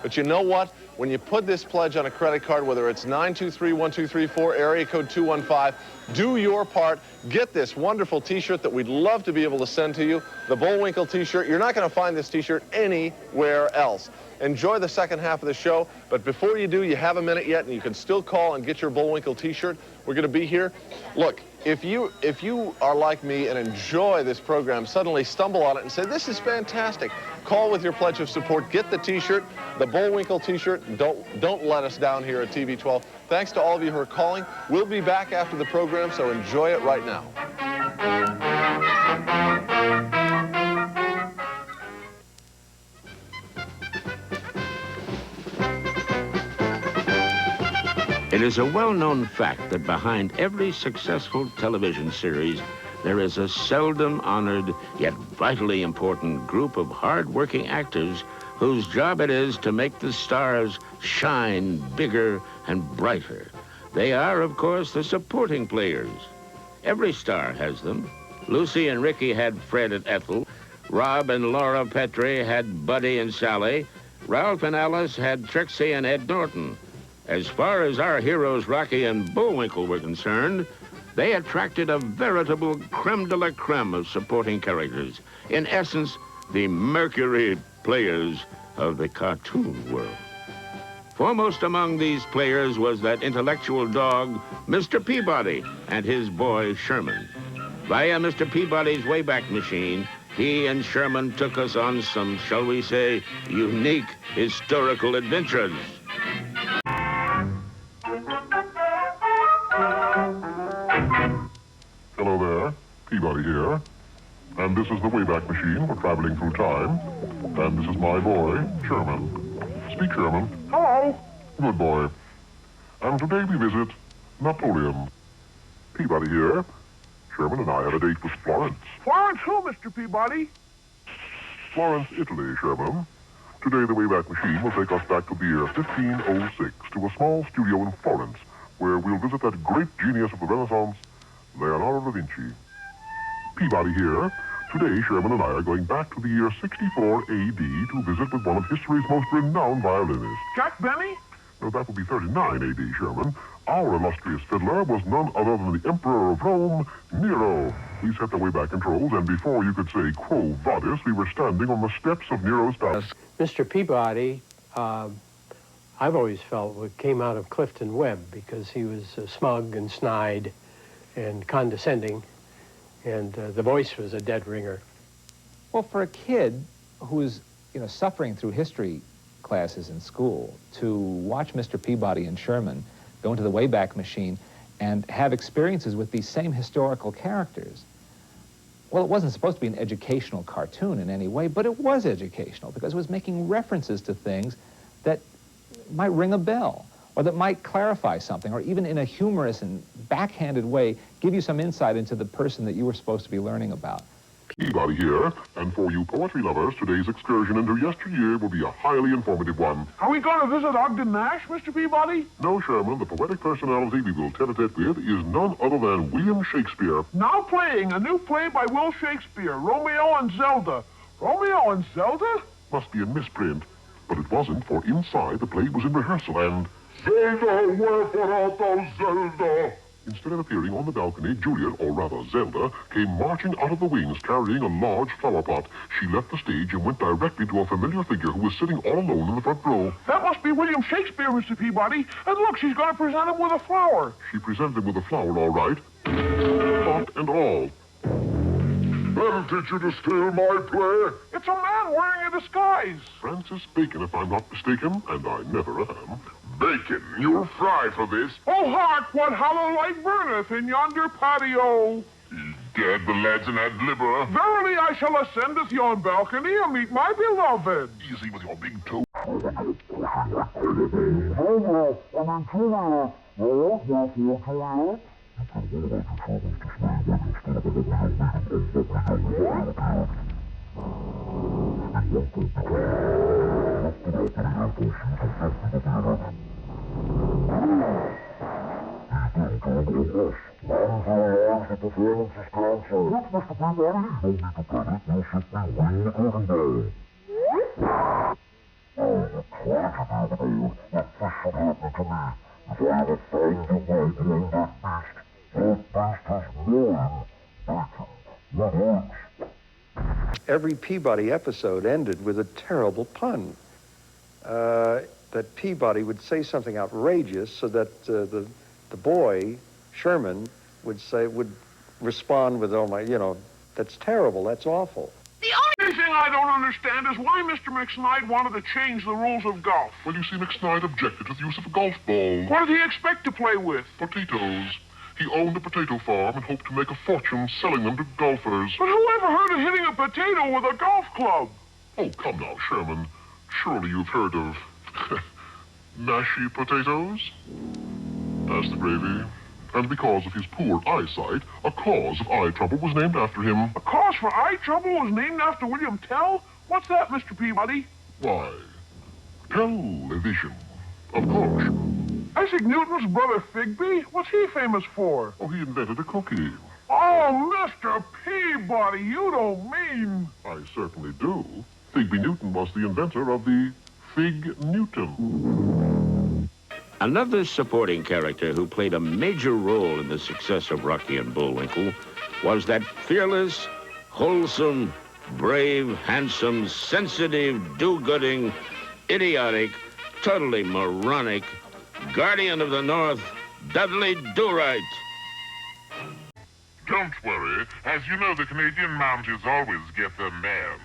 But you know what? when you put this pledge on a credit card, whether it's 923-1234, area code 215, do your part. Get this wonderful T-shirt that we'd love to be able to send to you, the Bullwinkle T-shirt. You're not going to find this T-shirt anywhere else. Enjoy the second half of the show, but before you do, you have a minute yet, and you can still call and get your Bullwinkle T-shirt. We're going to be here. Look, if you are like me and enjoy this program, suddenly stumble on it and say, this is fantastic, call with your pledge of support. Get the T-shirt, the Bullwinkle T-shirt. Don't let us down here at TV 12. Thanks to all of you who are calling. We'll be back after the program, so enjoy it right now. It is a well-known fact that behind every successful television series, there is a seldom honored yet vitally important group of hard-working actors whose job it is to make the stars shine bigger and brighter. They are, of course, the supporting players. Every star has them. Lucy and Ricky had Fred and Ethel. Rob and Laura Petrie had Buddy and Sally. Ralph and Alice had Trixie and Ed Norton. As far as our heroes Rocky and Bullwinkle were concerned, they attracted a veritable creme de la creme of supporting characters. In essence, the Mercury players of the cartoon world. Foremost among these players was that intellectual dog, Mr. Peabody, and his boy, Sherman. Via Mr. Peabody's Wayback Machine, he and Sherman took us on some, shall we say, unique historical adventures. Hello there, Peabody here. And this is the Wayback Machine for traveling through time. And this is my boy, Sherman. Speak, Sherman. Hello. Good boy. And today we visit Napoleon. Peabody here. Sherman and I had a date with Florence. Florence who, Mr. Peabody? Florence, Italy, Sherman. Today the Wayback Machine will take us back to the year 1506 to a small studio in Florence where we'll visit that great genius of the Renaissance, Leonardo da Vinci. Peabody here. Today, Sherman and I are going back to the year 64 A.D. to visit with one of history's most renowned violinists. Jack Benny? No, that would be 39 A.D., Sherman. Our illustrious fiddler was none other than the Emperor of Rome, Nero. We set the Wayback Controls, and before you could say, quo vadis, we were standing on the steps of Nero's palace. Mr. Peabody, I've always felt came out of Clifton Webb because he was smug and snide and condescending, and the voice was a dead ringer. Well, for a kid who's, suffering through history classes in school, to watch Mr. Peabody and Sherman go into the Wayback Machine and have experiences with these same historical characters, well, it wasn't supposed to be an educational cartoon in any way, but it was educational because it was making references to things that might ring a bell, or that might clarify something, or even in a humorous and backhanded way, give you some insight into the person that you were supposed to be learning about. Peabody here, and for you poetry lovers, today's excursion into yesteryear will be a highly informative one. Are we going to visit Ogden Nash, Mr. Peabody? No, Sherman, the poetic personality we will tete-a-tete with is none other than William Shakespeare. Now playing a new play by Will Shakespeare, Romeo and Zelda. Romeo and Zelda? Must be a misprint, but it wasn't, for inside the play was in rehearsal, and... Zelda, wherefore art thou, Zelda? Instead of appearing on the balcony, Juliet, or rather Zelda, came marching out of the wings carrying a large flower pot. She left the stage and went directly to a familiar figure who was sitting all alone in the front row. That must be William Shakespeare, Mr. Peabody. And look, she's going to present him with a flower. She presented him with a flower, all right. Pot and all. That'll teach you to steal my play. It's a man wearing a disguise. Francis Bacon, if I'm not mistaken, and I never am. Bacon, you'll fry for this. Oh, hark, what hollow light burneth in yonder patio. Gad, the lad's an ad libera. Verily, I shall ascendeth yon balcony and meet my beloved. Easy with your big toe. Oh, the tragedy of it all, that this should happen to me. If I ever found the way to own that beast is mine. Bacon. What else? Every Peabody episode ended with a terrible pun. That Peabody would say something outrageous so that the boy, Sherman, would respond with, oh my, you know, that's terrible, that's awful. The only thing I don't understand is why Mr. McSnide wanted to change the rules of golf. Well, you see, McSnide objected to the use of a golf ball. What did he expect to play with? Potatoes. He owned a potato farm and hoped to make a fortune selling them to golfers. But who ever heard of hitting a potato with a golf club? Oh, come now, Sherman. Surely you've heard of mashy potatoes? Pass the gravy. And because of his poor eyesight, a cause of eye trouble was named after him. A cause for eye trouble was named after William Tell? What's that, Mr. Peabody? Why, television, of course. Isaac Newton's brother Figby? What's he famous for? Oh, he invented a cookie. Oh, Mr. Peabody, you don't mean... I certainly do. Figby Newton was the inventor of the Fig Newton. Another supporting character who played a major role in the success of Rocky and Bullwinkle was that fearless, wholesome, brave, handsome, sensitive, do-gooding, idiotic, totally moronic, guardian of the North, Dudley Do-Right. Don't worry. As you know, the Canadian Mounties always get their man.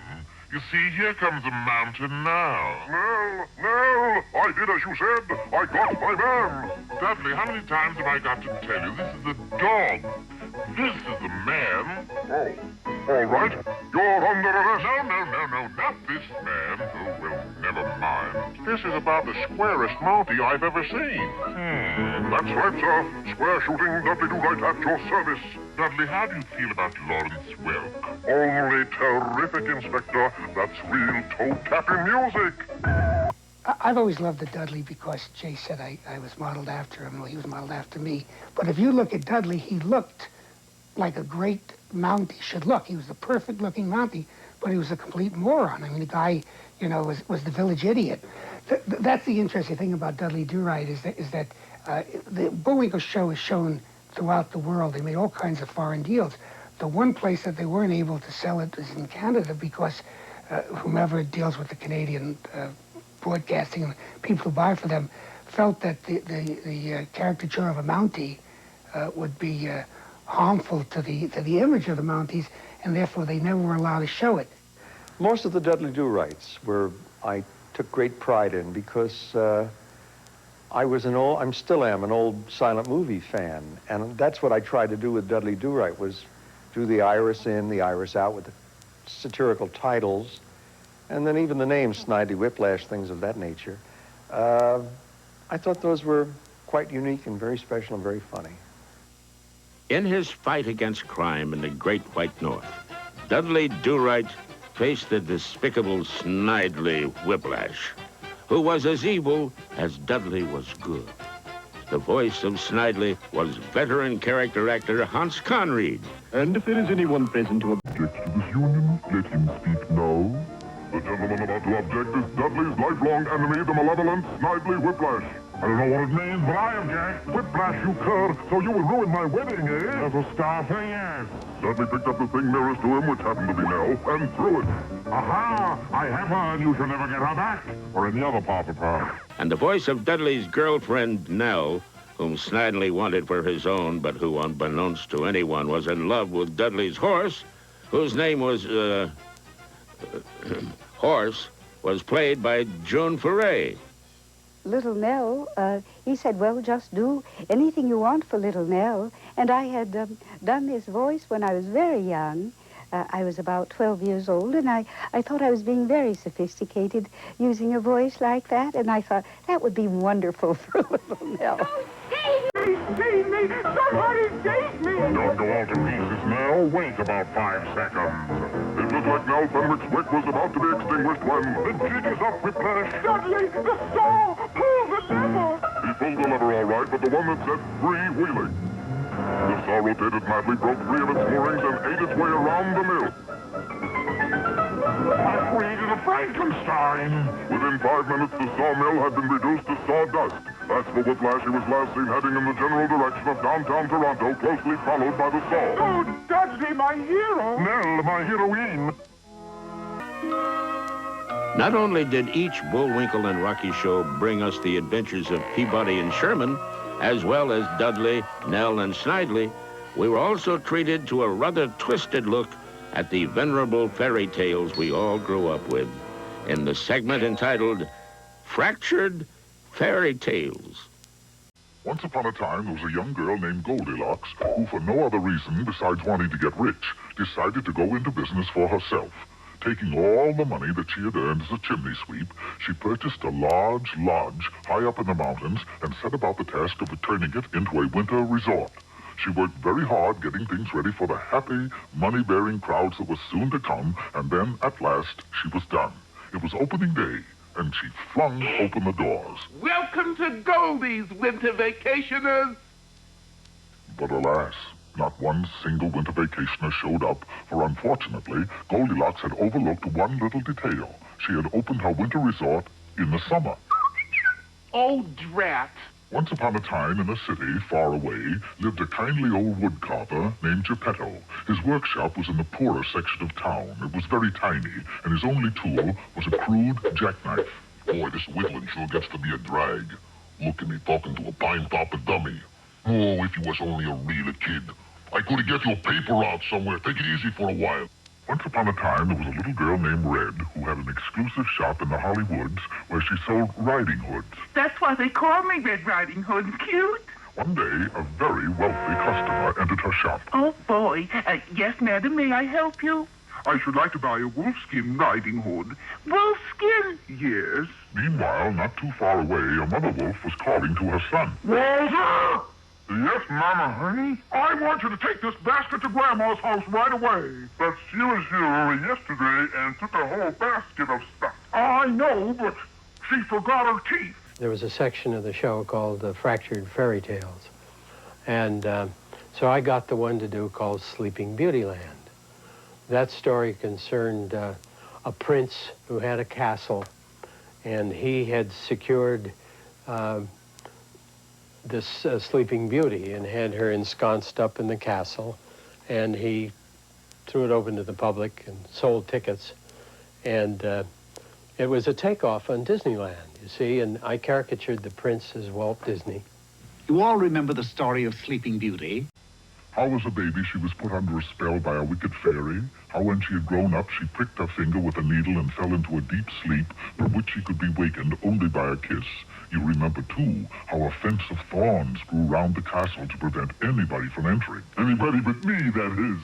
You see, here comes a mountain now. Nell, I did as you said. I got my man. Dudley, how many times have I got to tell you? This is a dog. This is a man. Oh, all right. You're under arrest. No, not this man. Oh, well, never mind. This is about the squarest Mountie I've ever seen. That's right, sir. Square shooting, Dudley Do-Right at your service. Dudley, how do you feel about Lawrence Welk? Only terrific, Inspector. That's real toe-tapping music. I've always loved the Dudley because Jay said I was modeled after him. Well, he was modeled after me. But if you look at Dudley, he looked like a great Mountie should look. He was the perfect-looking Mountie, but he was a complete moron. I mean, the guy, you know, was the village idiot. That's the interesting thing about Dudley Do-Right is that the Bullwinkle show is shown throughout the world. They made all kinds of foreign deals. The one place that they weren't able to sell it was in Canada because whomever deals with the Canadian broadcasting and people who buy for them felt that the caricature of a Mountie would be harmful to the image of the Mounties, and therefore they never were allowed to show it. Most of the Dudley Do-Rights I took great pride in because I still am an old silent movie fan, and that's what I tried to do with Dudley Do-Right, was do the iris in, the iris out with the satirical titles, and then even the names, Snidely Whiplash, things of that nature. I thought those were quite unique and very special and very funny. In his fight against crime in the Great White North, Dudley Do-Right faced the despicable Snidely Whiplash, who was as evil as Dudley was good. The voice of Snidely was veteran character actor Hans Conried. And if there is anyone present who objects to this union, let him speak now. The gentleman about to object is Dudley's lifelong enemy, the malevolent Snidely Whiplash. I don't know what it means, but I object. Whiplash, you cur, so you will ruin my wedding, eh? That'll start for years. Dudley picked up the thing nearest to him, which happened to be Nell, and threw it. Aha! I have her, and you shall never get her back, or any other part of her. And the voice of Dudley's girlfriend, Nell, whom Snidely wanted for his own, but who, unbeknownst to anyone, was in love with Dudley's horse, whose name was, Horse, was played by June Foray. Little Nell, he said, well, just do anything you want for Little Nell. And I had done this voice when I was very young. I was about 12 years old, and I thought I was being very sophisticated using a voice like that, and I thought that would be wonderful for Little Nell. Save me! Somebody save me! Don't go all to pieces now. Wait about 5 seconds. It looked like Nell Fenwick's wick was about to be extinguished when... The jig is up, Whiplash. Dudley, the saw! Pull the lever! He pulled the lever all right, but the one that said free-wheeling. The saw rotated madly, broke 3 of its moorings, and ate its way around the mill. I created a Frankenstein! Within 5 minutes, the sawmill had been reduced to sawdust. That's the whiplash he was last seen heading in the general direction of downtown Toronto, closely followed by the saw. Oh, Dudley, my hero! Nell, my heroine! Not only did each Bullwinkle and Rocky show bring us the adventures of Peabody and Sherman, as well as Dudley, Nell, and Snidely, we were also treated to a rather twisted look at the venerable fairy tales we all grew up with in the segment entitled Fractured Fairy Tales. Once upon a time, there was a young girl named Goldilocks who, for no other reason besides wanting to get rich, decided to go into business for herself. Taking all the money that she had earned as a chimney sweep, she purchased a large lodge high up in the mountains and set about the task of turning it into a winter resort. She worked very hard getting things ready for the happy, money-bearing crowds that were soon to come, and then, at last, she was done. It was opening day, and she flung open the doors. Welcome to Goldie's, winter vacationers! But alas, not one single winter vacationer showed up, for unfortunately, Goldilocks had overlooked one little detail. She had opened her winter resort in the summer. Oh, drat! Once upon a time, in a city far away, lived a kindly old woodcarver named Geppetto. His workshop was in the poorer section of town. It was very tiny, and his only tool was a crude jackknife. Boy, this whittling sure gets to be a drag. Look at me talking to a pine-topper dummy. Oh, if you was only a real kid. I could get you a paper route somewhere. Take it easy for a while. Once upon a time, there was a little girl named Red who had an exclusive shop in the Hollywoods where she sold riding hoods. That's why they call me Red Riding Hood. Cute. One day, a very wealthy customer entered her shop. Oh, boy. Yes, madam, may I help you? I should like to buy a wolfskin riding hood. Wolfskin? Yes. Meanwhile, not too far away, a mother wolf was calling to her son. Walter! Yes, Mama, honey? I want you to take this basket to Grandma's house right away. But she was here yesterday and took a whole basket of stuff. I know, but she forgot her teeth. There was a section of the show called Fractured Fairy Tales. And so I got the one to do called Sleeping Beauty Land. That story concerned a prince who had a castle, and he had secured this Sleeping Beauty and had her ensconced up in the castle, and he threw it open to the public and sold tickets. And it was a takeoff on Disneyland, you see, and I caricatured the prince as Walt Disney. You all remember the story of Sleeping Beauty? How as a baby she was put under a spell by a wicked fairy. How when she had grown up she pricked her finger with a needle and fell into a deep sleep from which she could be wakened only by a kiss. You remember, too, how a fence of thorns grew round the castle to prevent anybody from entering. Anybody but me, that is.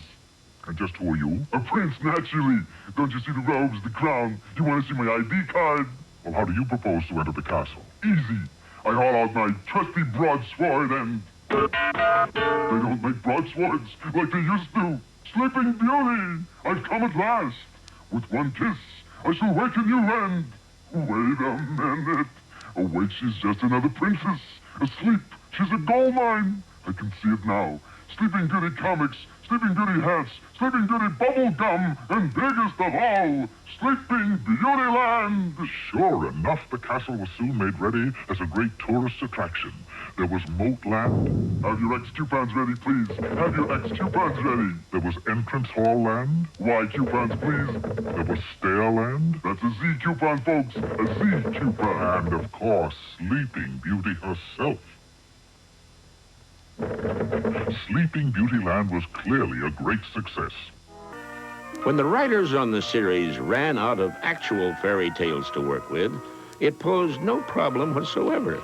And just who are you? A prince, naturally. Don't you see the robes, the crown? You want to see my ID card? Well, how do you propose to enter the castle? Easy. I haul out my trusty broadsword and... They don't make broadswords like they used to. Sleeping Beauty, I've come at last. With one kiss, I shall waken you and... Wait a minute. Oh, wait, she's just another princess. Asleep. She's a gold mine. I can see it now. Sleeping Beauty comics, Sleeping Beauty hats, Sleeping Beauty bubble gum, and biggest of all, Sleeping Beautyland. Sure enough, the castle was soon made ready as a great tourist attraction. There was Moat Land. Have your X-Coupons ready, please. Have your X-Coupons ready. There was Entrance Hall Land. Y-Coupons, please. There was Stair Land. That's a Z-Coupon, folks. A Z-Coupon. And, of course, Sleeping Beauty herself. Sleeping Beautyland was clearly a great success. When the writers on the series ran out of actual fairy tales to work with, it posed no problem whatsoever.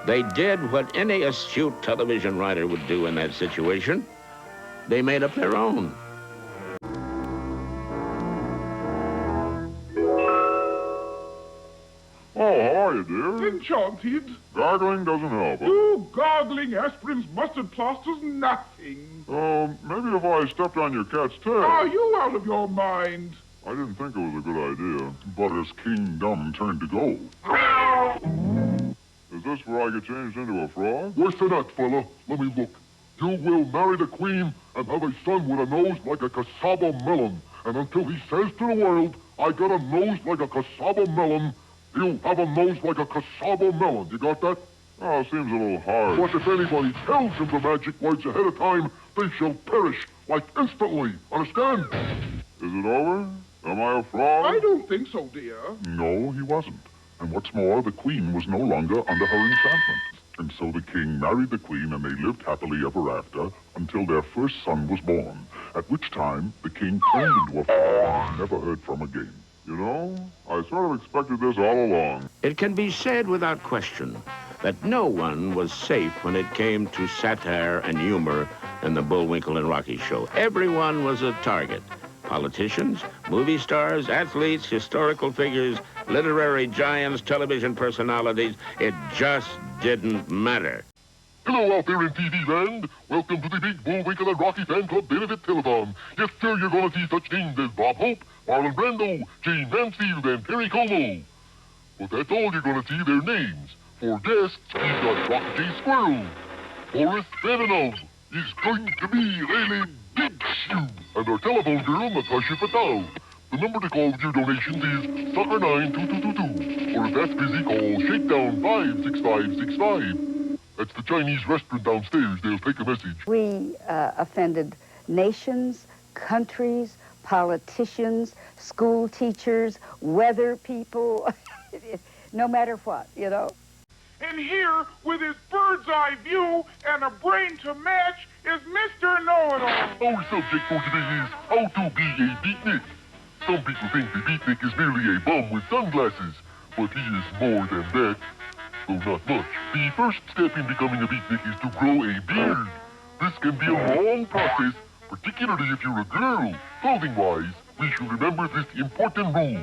They did what any astute television writer would do in that situation. They made up their own. Oh, how are you, dear? Enchanted. Gargling doesn't help. You gargling aspirins, mustard plasters, nothing. Maybe if I stepped on your cat's tail. Are you out of your mind? I didn't think it was a good idea, but as King Gum turned to go. Is this where I get changed into a frog? Worse than that, fella. Let me look. You will marry the queen and have a son with a nose like a cassava melon. And until he says to the world, I got a nose like a cassava melon, he'll have a nose like a cassava melon. You got that? Oh, seems a little hard. But if anybody tells him the magic words ahead of time, they shall perish, like instantly. Understand? Is it over? Am I a fraud? I don't think so, dear. No, he wasn't. And what's more, the queen was no longer under her enchantment. And so the king married the queen, and they lived happily ever after until their first son was born, at which time the king turned into a frog and never heard from again. You know, I sort of expected this all along. It can be said without question that no one was safe when it came to satire and humor in the Bullwinkle and Rocky show. Everyone was a target. Politicians, movie stars, athletes, historical figures, literary giants, television personalities. It just didn't matter. Hello out there in TV land. Welcome to the big Bullwinkle and Rocky Fan Club Benefit Telethon. Yes, sir, you're going to see such names as Bob Hope, Marlon Brando, Jane Mansfield, and Perry Como. But that's all you're going to see, their names. For guests, we've got Rocky J. Squirrel. Boris Badenov is going to be really big shoe. And our telephone girl, Natasha Fatau. The number to call with your donations is Sucker 92222. Or if that's busy, call Shakedown 56565. That's the Chinese restaurant downstairs. They'll take a message. We offended nations, countries, politicians, school teachers, weather people, no matter what, you know. And here, with his bird's eye view and a brain to match, is Mr. Know-It-All. Our subject for today is how to be a beatnik. Some people think the beatnik is merely a bum with sunglasses, but he is more than that. Though not much. The first step in becoming a beatnik is to grow a beard. This can be a long process, particularly if you're a girl. Clothing-wise, we should remember this important rule.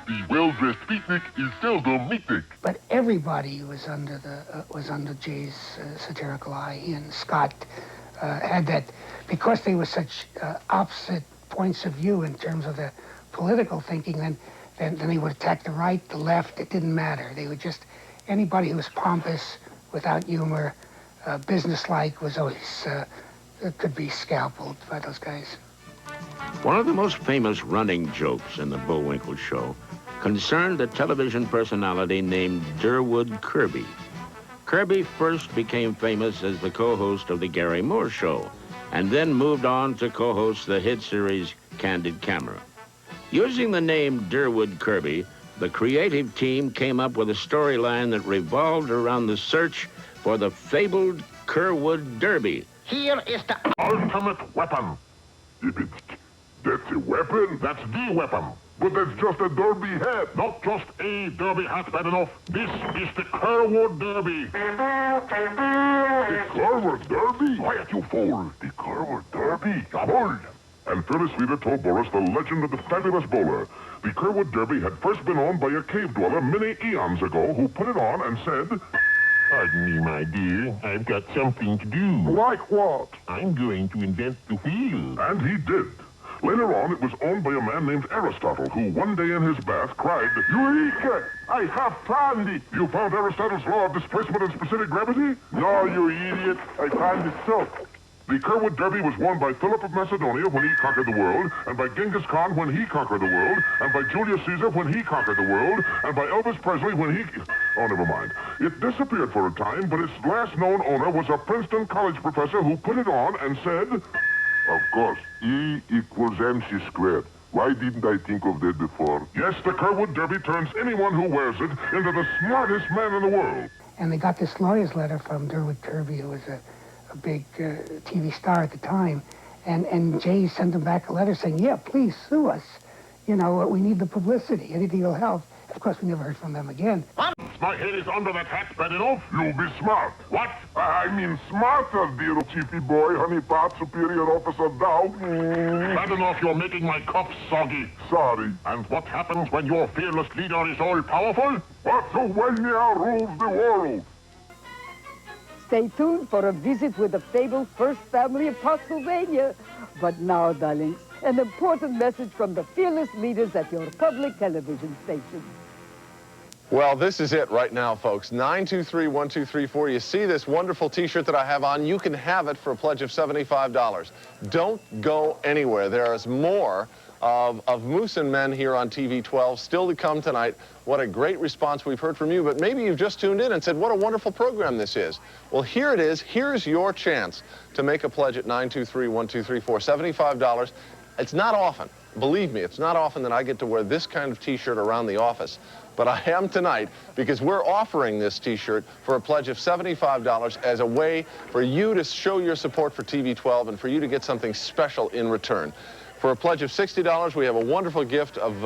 The well-dressed beatnik is seldom meatnik. But everybody was under Jay's satirical eye. He and Scott had that, because they were such opposite points of view in terms of the political thinking. Then they would attack the right, the left. It didn't matter. They would just anybody who was pompous, without humor, businesslike was always could be scalpeled by those guys. One of the most famous running jokes in the Bullwinkle show concerned a television personality named Durwood Kirby. Kirby first became famous as the co-host of the Gary Moore Show, and then moved on to co-host the hit series Candid Camera. Using the name Durwood Kirby, the creative team came up with a storyline that revolved around the search for the fabled Kerwood Derby. Here is the ultimate weapon. That's a weapon? That's the weapon. But that's just a derby hat. Not just a derby hat, bad enough. This is the Kerwood Derby. The Kerwood Derby? Quiet, you fool. The Kerwood Derby? Jawohl. And Phyllis Leader told Boris the legend of the fabulous bowler. The Kerwood Derby had first been owned by a cave dweller many eons ago who put it on and said, "Pardon me, my dear. I've got something to do." Like what? I'm going to invent the wheel. And he did. Later on, it was owned by a man named Aristotle, who one day in his bath cried, "Eureka! I have found it!" You found Aristotle's law of displacement and specific gravity? No, you idiot. I found it so. The Kerwood Derby was won by Philip of Macedonia when he conquered the world, and by Genghis Khan when he conquered the world, and by Julius Caesar when he conquered the world, and by Elvis Presley when he... Oh, never mind. It disappeared for a time, but its last known owner was a Princeton college professor who put it on and said, "Of course, E equals MC squared. Why didn't I think of that before?" Yes, the Kerwood Derby turns anyone who wears it into the smartest man in the world. And they got this lawyer's letter from Durwood Kirby, who was a big TV star at the time. And Jay sent them back a letter saying, "Yeah, please sue us. You know, we need the publicity. Anything will help." Of course, we never heard from them again. What? My head is under that hat, bad enough. You'll be smart. What? I mean smarter, dear chiefy boy, honeypot, superior officer Dow. Bad enough, you're making my cuffs soggy. Sorry. And what happens when your fearless leader is all-powerful? What? So when now rules the world? Stay tuned for a visit with the fabled First Family of Pennsylvania. But now, darlings, an important message from the fearless leaders at your public television station. Well, this is it right now, folks. 923-1234. You see this wonderful T-shirt that I have on? You can have it for a pledge of $75. Don't go anywhere. There is more of Moose and Men here on TV 12, still to come tonight. What a great response we've heard from you, but maybe you've just tuned in and said, what a wonderful program this is. Well, here it is. Here's your chance to make a pledge at 923-1234, $75. It's not often, believe me, it's not often that I get to wear this kind of T-shirt around the office, but I am tonight because we're offering this T-shirt for a pledge of $75 as a way for you to show your support for TV 12 and for you to get something special in return. For a pledge of $60, we have a wonderful gift of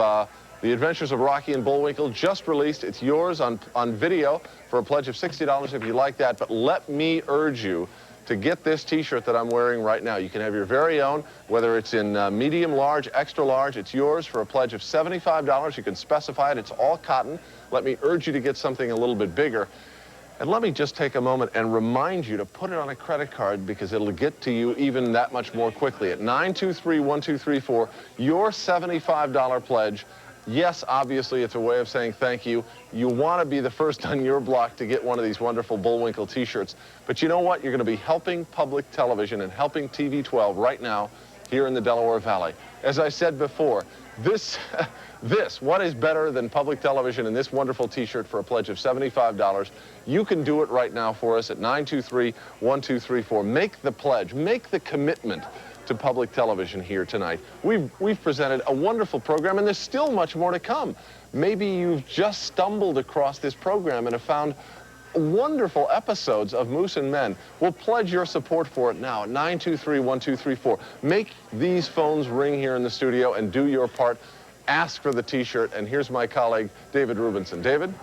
The Adventures of Rocky and Bullwinkle, just released. It's yours on video for a pledge of $60 if you like that. But let me urge you to get this T-shirt that I'm wearing right now. You can have your very own, whether it's in medium, large, extra large. It's yours for a pledge of $75. You can specify it. It's all cotton. Let me urge you to get something a little bit bigger. And let me just take a moment and remind you to put it on a credit card because it'll get to you even that much more quickly. At 923-1234, your $75 pledge. Yes, obviously, it's a way of saying thank you. You want to be the first on your block to get one of these wonderful Bullwinkle T-shirts. But you know what? You're going to be helping public television and helping TV 12 right now here in the Delaware Valley. As I said before, what is better than public television and this wonderful T-shirt for a pledge of $75? You can do it right now for us at 923-1234. Make the pledge. Make the commitment to public television here tonight. We've presented a wonderful program, and there's still much more to come. Maybe you've just stumbled across this program and have found wonderful episodes of Moose and Men. We'll pledge your support for it now at 923-1234. Make these phones ring here in the studio and do your part. Ask for the T-shirt, and here's my colleague, David Rubinson. David?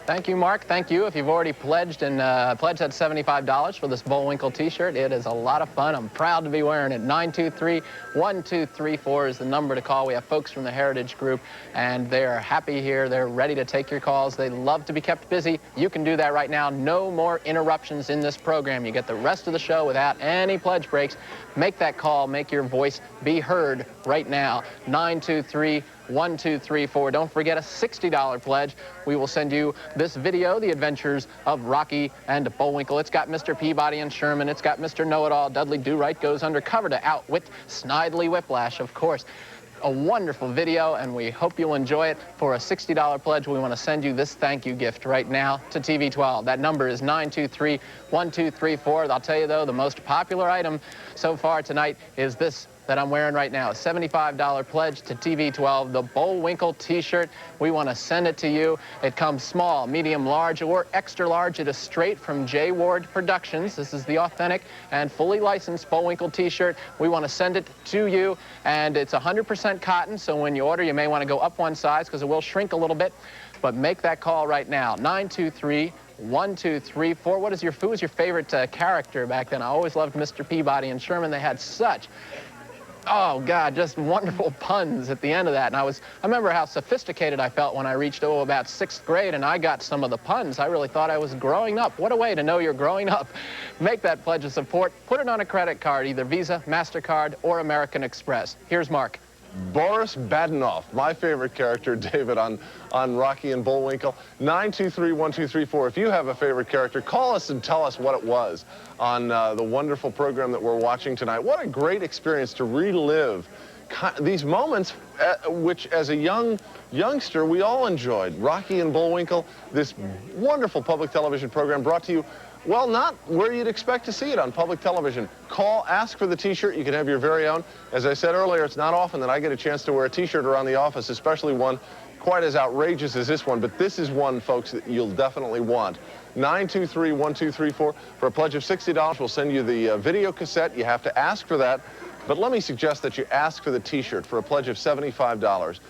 Thank you, Mark. Thank you. If you've already pledged and pledged that $75 for this Bullwinkle T-shirt, it is a lot of fun. I'm proud to be wearing it. 923-1234 is the number to call. We have folks from the Heritage Group, and they're happy here. They're ready to take your calls. They love to be kept busy. You can do that right now. No more interruptions in this program. You get the rest of the show without any pledge breaks. Make that call. Make your voice be heard right now. 923-1234. Don't forget a $60 pledge. We will send you this video, The Adventures of Rocky and Bullwinkle. It's got Mr. Peabody and Sherman. It's got Mr. Know-It-All. Dudley Do-Right goes undercover to outwit Snidely Whiplash, of course. A wonderful video, and we hope you'll enjoy it. For a $60 pledge, we want to send you this thank you gift right now to TV 12. That number is 923-1234. I'll tell you, though, the most popular item so far tonight is this that I'm wearing right now. A $75 pledge to TV 12, the Bullwinkle T-shirt. We want to send it to you. It comes small, medium, large, or extra large. It is straight from J. Ward Productions. This is the authentic and fully licensed Bullwinkle T-shirt. We want to send it to you, and it's 100% cotton, so when you order, you may want to go up one size because it will shrink a little bit. But make that call right now, 923-1234. Who was your favorite character back then? I always loved Mr. Peabody and Sherman. They had such, oh God, just wonderful puns at the end of that. And I remember how sophisticated I felt when I reached about 6th grade and I got some of the puns. I really thought I was growing up. What a way to know you're growing up. Make that pledge of support. Put it on a credit card, either Visa, MasterCard, or American Express. Here's Mark. Boris Badenoff, my favorite character, David, on Rocky and Bullwinkle. 923-1234. If you have a favorite character, call us and tell us what it was on the wonderful program that we're watching tonight. What a great experience to relive these moments, which as a youngster we all enjoyed. Rocky and Bullwinkle, this wonderful public television program brought to you, well, not where you'd expect to see it on public television. Call, ask for the T-shirt. You can have your very own. As I said earlier, it's not often that I get a chance to wear a T-shirt around the office, especially one quite as outrageous as this one. But this is one, folks, that you'll definitely want. 923-1234. For a pledge of $60, we'll send you the video cassette. You have to ask for that. But let me suggest that you ask for the T-shirt for a pledge of $75.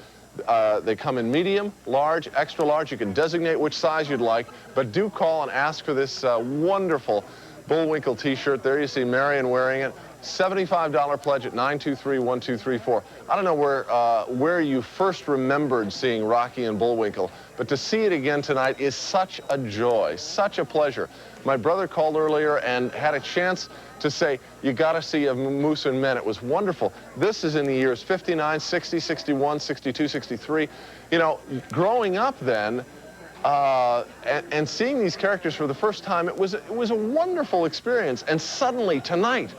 They come in medium, large, extra large. You can designate which size you'd like, but do call and ask for this wonderful Bullwinkle T-shirt. There you see Marion wearing it. $75 pledge at 923-1234. I don't know where you first remembered seeing Rocky and Bullwinkle, but to see it again tonight is such a joy, such a pleasure. My brother called earlier and had a chance to say, you got to see a Moose and Men. It was wonderful. This is in the years 59, 60, 61, 62, 63. You know, growing up then, and seeing these characters for the first time, it was a wonderful experience. And suddenly, tonight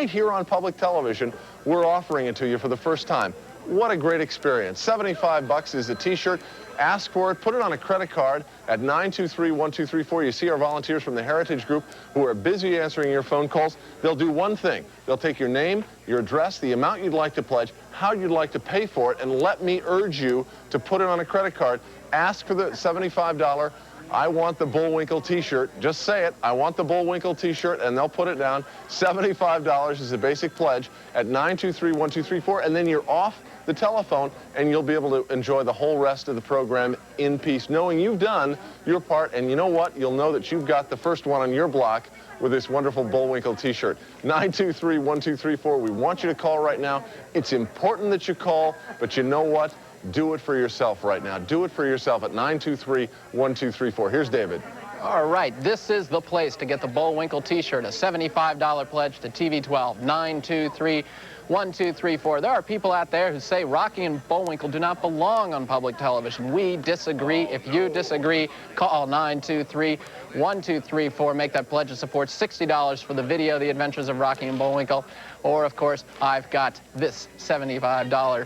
here on public television, we're offering it to you for the first time. What a great experience. 75 bucks is the t-shirt. Ask for it, put it on a credit card at 923-1234. You see our volunteers from the Heritage Group who are busy answering your phone calls. They'll do one thing. They'll take your name, your address, the amount you'd like to pledge, how you'd like to pay for it, and let me urge you to put it on a credit card. Ask for the $75 I want the Bullwinkle t-shirt. Just say it, I want the Bullwinkle t-shirt, and they'll put it down. $75 is the basic pledge at 923-1234, and then you're off the telephone, and you'll be able to enjoy the whole rest of the program in peace, knowing you've done your part. And you know what? You'll know that you've got the first one on your block with this wonderful Bullwinkle t-shirt. 923-1234. We want you to call right now. It's important that you call, but you know what? Do it for yourself right now. Do it for yourself at 923-1234. Here's David. All right, this is the place to get the Bullwinkle t-shirt, a $75 pledge to TV12, 923-1234. There are people out there who say Rocky and Bullwinkle do not belong on public television. We disagree. If you disagree, call 923-1234. Make that pledge of support, $60 for the video, The Adventures of Rocky and Bullwinkle. Or, of course, I've got this $75.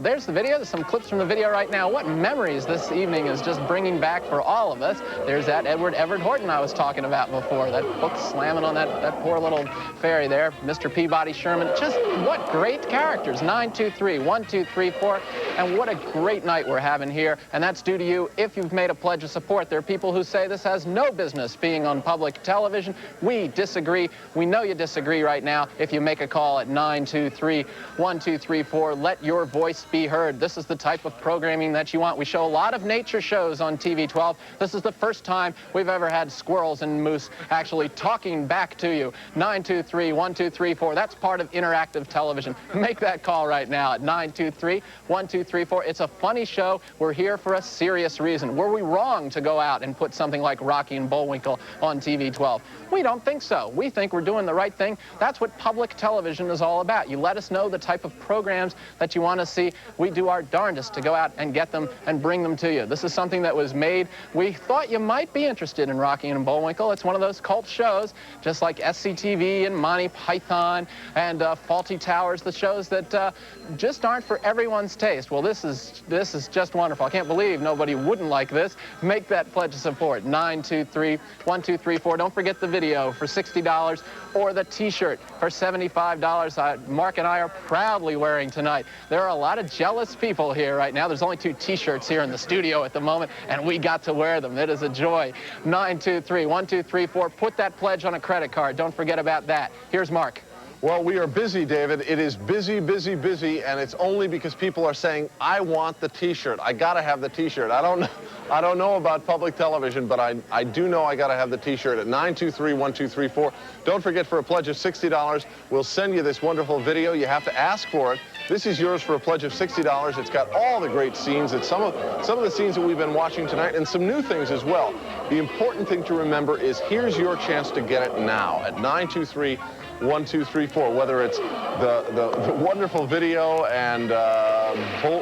There's the video. There's some clips from the video right now. What memories this evening is just bringing back for all of us. There's that Everett Horton I was talking about before. That book slamming on that poor little fairy there. Mr. Peabody Sherman. Just what great characters. 923-1234. And what a great night we're having here. And that's due to you if you've made a pledge of support. There are people who say this has no business being on public television. We disagree. We know you disagree right now. If you make a call at 923-1234. Let your voice be heard. This is the type of programming that you want. We show a lot of nature shows on TV12. This is the first time we've ever had squirrels and moose actually talking back to you. 923-1234. That's part of interactive television. Make that call right now at 923-1234. It's a funny show. We're here for a serious reason. Were we wrong to go out and put something like Rocky and Bullwinkle on TV12? We don't think so. We think we're doing the right thing. That's what public television is all about. You let us know the type of programs that you want to see. We do our darndest to go out and get them and bring them to you. This is something that was made. We thought you might be interested in Rocky and Bullwinkle. It's one of those cult shows, just like SCTV and Monty Python and Fawlty Towers, the shows that just aren't for everyone's taste. Well, this is just wonderful. I can't believe nobody wouldn't like this. Make that pledge of support, 923-1234. Don't forget the video for $60 or the t-shirt for $75. Mark and I are proudly wearing tonight. There are a lot of jealous people here right now. There's only 2 t-shirts here in the studio at the moment, and we got to wear them. It is a joy. 923-1234. Put that pledge on a credit card. Don't forget about that. Here's Mark. Well, we are busy, David. It is busy, busy, busy, and it's only because people are saying, I want the t-shirt. I gotta have the t-shirt. I don't know about public television, but I do know I gotta have the t-shirt at 923-1234. Don't forget, for a pledge of $60, we'll send you this wonderful video. You have to ask for it. This is yours for a pledge of $60. It's got all the great scenes. It's some of the scenes that we've been watching tonight, and some new things as well. The important thing to remember is here's your chance to get it now at 923-1234, whether it's the wonderful video and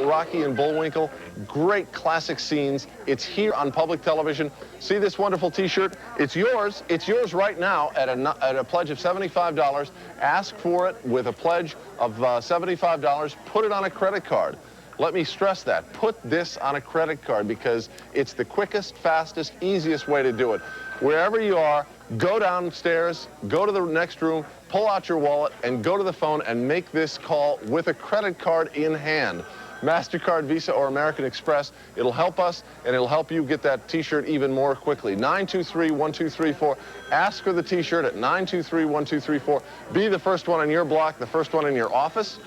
Rocky and Bullwinkle, great classic scenes. It's here on public television. See this wonderful t-shirt? It's yours. It's yours right now at a pledge of $75. Ask for it with a pledge of $75. Put it on a credit card. Let me stress that. Put this on a credit card because it's the quickest, fastest, easiest way to do it. Wherever you are, go downstairs, go to the next room, pull out your wallet, and go to the phone and make this call with a credit card in hand. MasterCard, Visa, or American Express. It'll help us, and it'll help you get that t-shirt even more quickly. 923-1234. Ask for the t-shirt at 923-1234. Be the first one on your block, the first one in your office.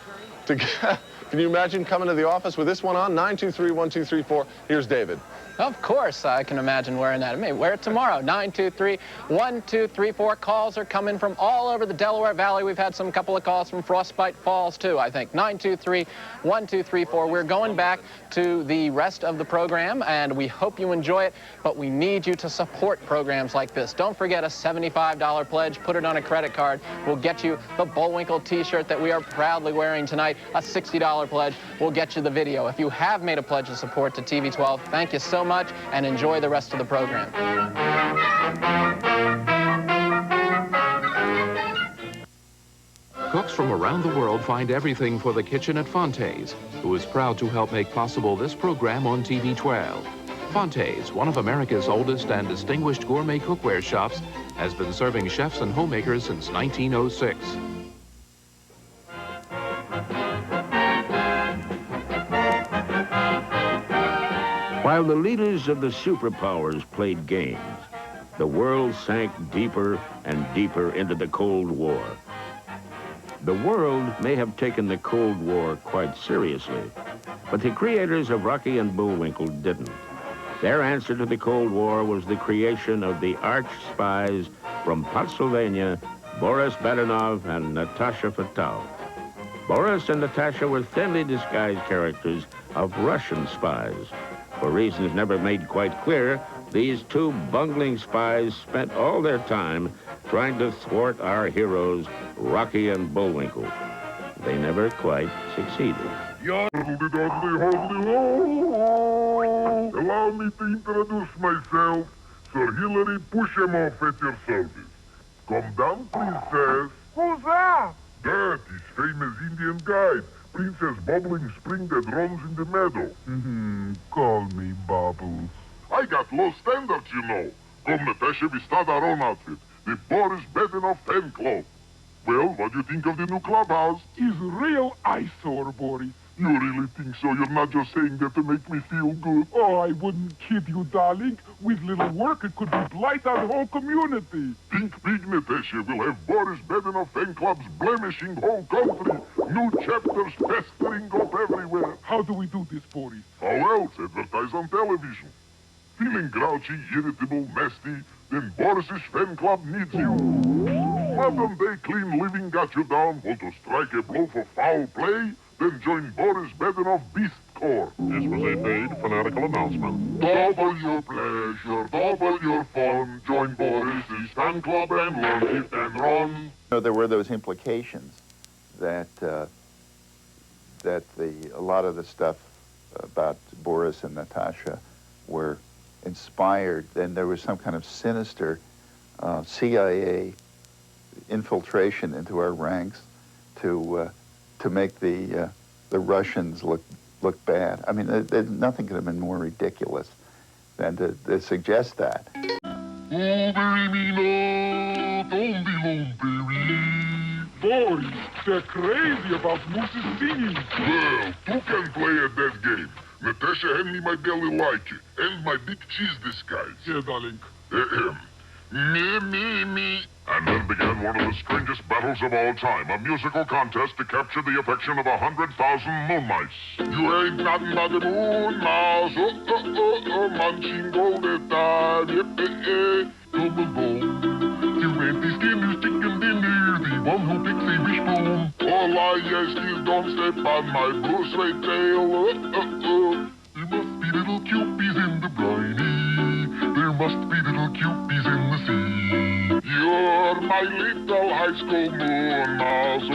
Can you imagine coming to the office with this one on? 923-1234. Here's David. Of course, I can imagine wearing that. I may wear it tomorrow. 923-1234. Calls are coming from all over the Delaware Valley. We've had some couple of calls from Frostbite Falls, too, I think. 923-1234. We're going back to the rest of the program, and we hope you enjoy it, but we need you to support programs like this. Don't forget a $75 pledge. Put it on a credit card. We'll get you the Bullwinkle t-shirt that we are proudly wearing tonight. A $60 pledge. We'll get you the video. If you have made a pledge of support to TV12, thank you so much, and enjoy the rest of the program. Cooks from around the world find everything for the kitchen at Fonte's, who is proud to help make possible this program on TV 12. Fonte's, one of America's oldest and distinguished gourmet cookware shops, has been serving chefs and homemakers since 1906. While the leaders of the superpowers played games, the world sank deeper and deeper into the Cold War. The world may have taken the Cold War quite seriously, but the creators of Rocky and Bullwinkle didn't. Their answer to the Cold War was the creation of the arch spies from Pennsylvania, Boris Badenov and Natasha Fatal. Boris and Natasha were thinly disguised characters of Russian spies. For reasons never made quite clear, these two bungling spies spent all their time trying to thwart our heroes, Rocky and Bullwinkle. They never quite succeeded. Allow me to introduce myself, Sir Hilary Pushemoff at your service. Come down, princess. Who's that? That is famous Indian guide, Princess Bubbling Spring that runs in the meadow. Call me Bubbles. I got low standards, you know. Come, Natasha, we start our own outfit, the Boris Badenov Fan Club. Well, what do you think of the new clubhouse? He's a real eyesore, Boris. You really think so? You're not just saying that to make me feel good. Oh, I wouldn't kid you, darling. With little work, it could be blight our whole community. Think big, Natasha. We'll have Boris Badenov fan clubs blemishing whole country. New chapters festering up everywhere. How do we do this, Boris? How else? Advertise on television. Feeling grouchy, irritable, nasty? Then Boris's fan club needs you. Modern day clean living got you down. Want to strike a blow for foul play? Then join Boris Badenov Beast Corps. This was a paid fanatical announcement. Double your pleasure, double your fun. Join Boris's fan club and learn hit and run. You know, there were those implications that a lot of the stuff about Boris and Natasha were inspired, and there was some kind of sinister CIA infiltration into our ranks to make the Russians look bad. I mean, nothing could have been more ridiculous than to suggest that. Boris, they're crazy about Moose's singing. Well, two can play at that game. Natasha, hand me my belly like it, and my big cheese disguise. Yeah, darling. Me. And then began one of the strangest battles of all time, a musical contest to capture the affection of 100,000 moon mice. You ain't nothing but a moon mouse, munching all the time, come along. You ain't the skinny sticking dinner, the one who picks a wishbone. All I ask is don't step on my bushray tail, There must be little cupies in the briny, there must be little cupies in the sea. You're my little high school moon mouse.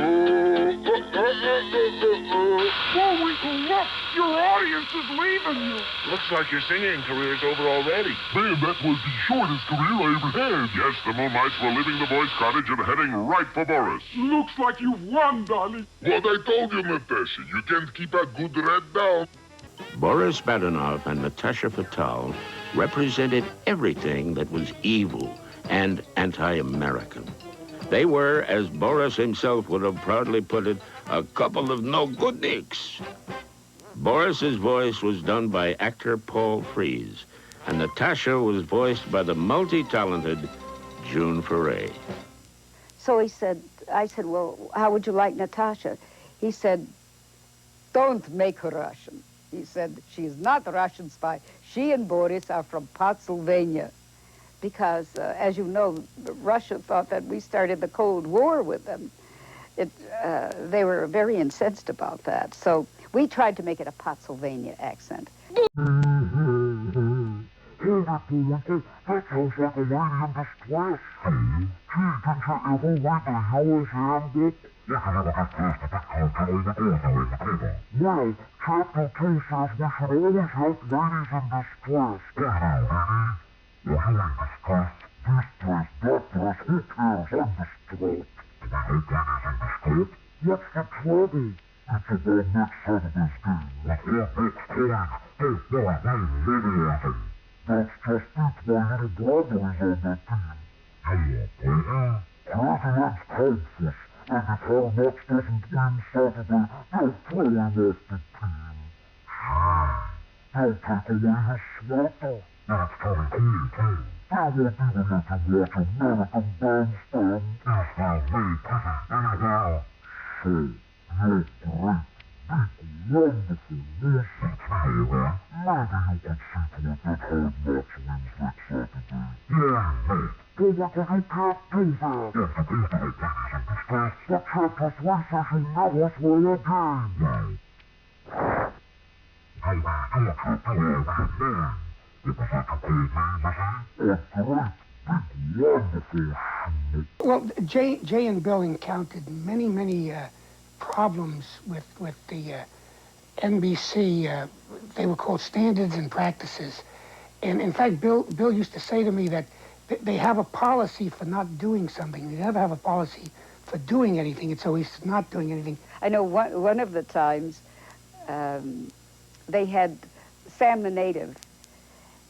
Bullwinkle, look! Your audience is leaving you. Looks like your singing career's over already. Man, that was the shortest career I ever had. Yes, the moon mice were leaving the boys' cottage and heading right for Boris. Looks like you've won, darling. What I told you, Natasha, you can't keep a good rat down. Boris Badenov and Natasha Fatal represented everything that was evil and anti-American. They were, as Boris himself would have proudly put it, a couple of no-goodniks. Boris's voice was done by actor Paul Frees, and Natasha was voiced by the multi-talented June Foray. So I said, well, how would you like Natasha? He said, don't make her Russian. He said, she's not a Russian spy. She and Boris are from Pennsylvania. Because, as you know, Russia thought that we started the Cold War with them. They were very incensed about that. So we tried to make it a Pennsylvania accent. That sounds like a lady in distress. Gee, didn't you ever read the Yours Ambit? Well, chapter 2 says we should always help ladies in distress. Or you in distress, distress, who cares? I'm distressed. What's the trouble? It's about next Saturday's game with all books coins. Don't worry, we'll win anything. That's just it, my little brother is on that team. You are playing? Crazy Ed's Confuss, and if Hard Knocks doesn't win Saturday, they'll throw him off the team. They'll take away his sweater. And it's pretty cool, too. They won't even let him watch American Bandstand if they'll make it anyhow. So, you're great, big, wonderful, awesome tomorrow. Maybe you could see to it that Hard Knocks wins next Saturday. Yeah, mate. Bullwinkle, you can't do that. Yes, of course not, ladies and mister. The chapter 3 says you'll never play again. Now, how we talk to television man. It was such a cool name, isn't it? A great, big, wonderful snake. Well, Jay and Bill encountered many problems with the NBC. They were called standards and practices. And in fact, Bill used to say to me that they have a policy for not doing something. They never have a policy for doing anything. It's always not doing anything. I know one of the times they had Sam the Native,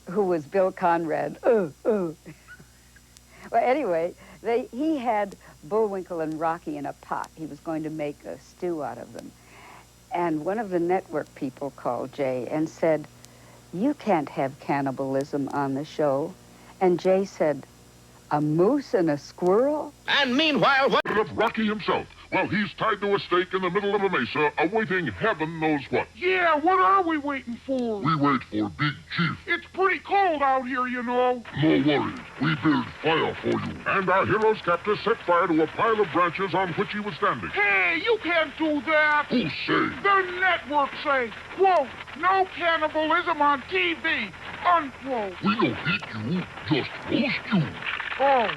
who was Bill Conrad. Well, anyway, he had Bullwinkle and Rocky in a pot. He was going to make a stew out of them. And one of the network people called Jay and said, "You can't have cannibalism on the show." And Jay said, "A moose and a squirrel?" And meanwhile, what of Rocky himself? Well, he's tied to a stake in the middle of a mesa, awaiting heaven knows what. Yeah, what are we waiting for? We wait for Big Chief. It's pretty cold out here, you know. No worries. We build fire for you. And our hero's captor set fire to a pile of branches on which he was standing. Hey, you can't do that. Who say? The network say, quote, "No cannibalism on TV," unquote. We don't hit you, just roast you. Oh,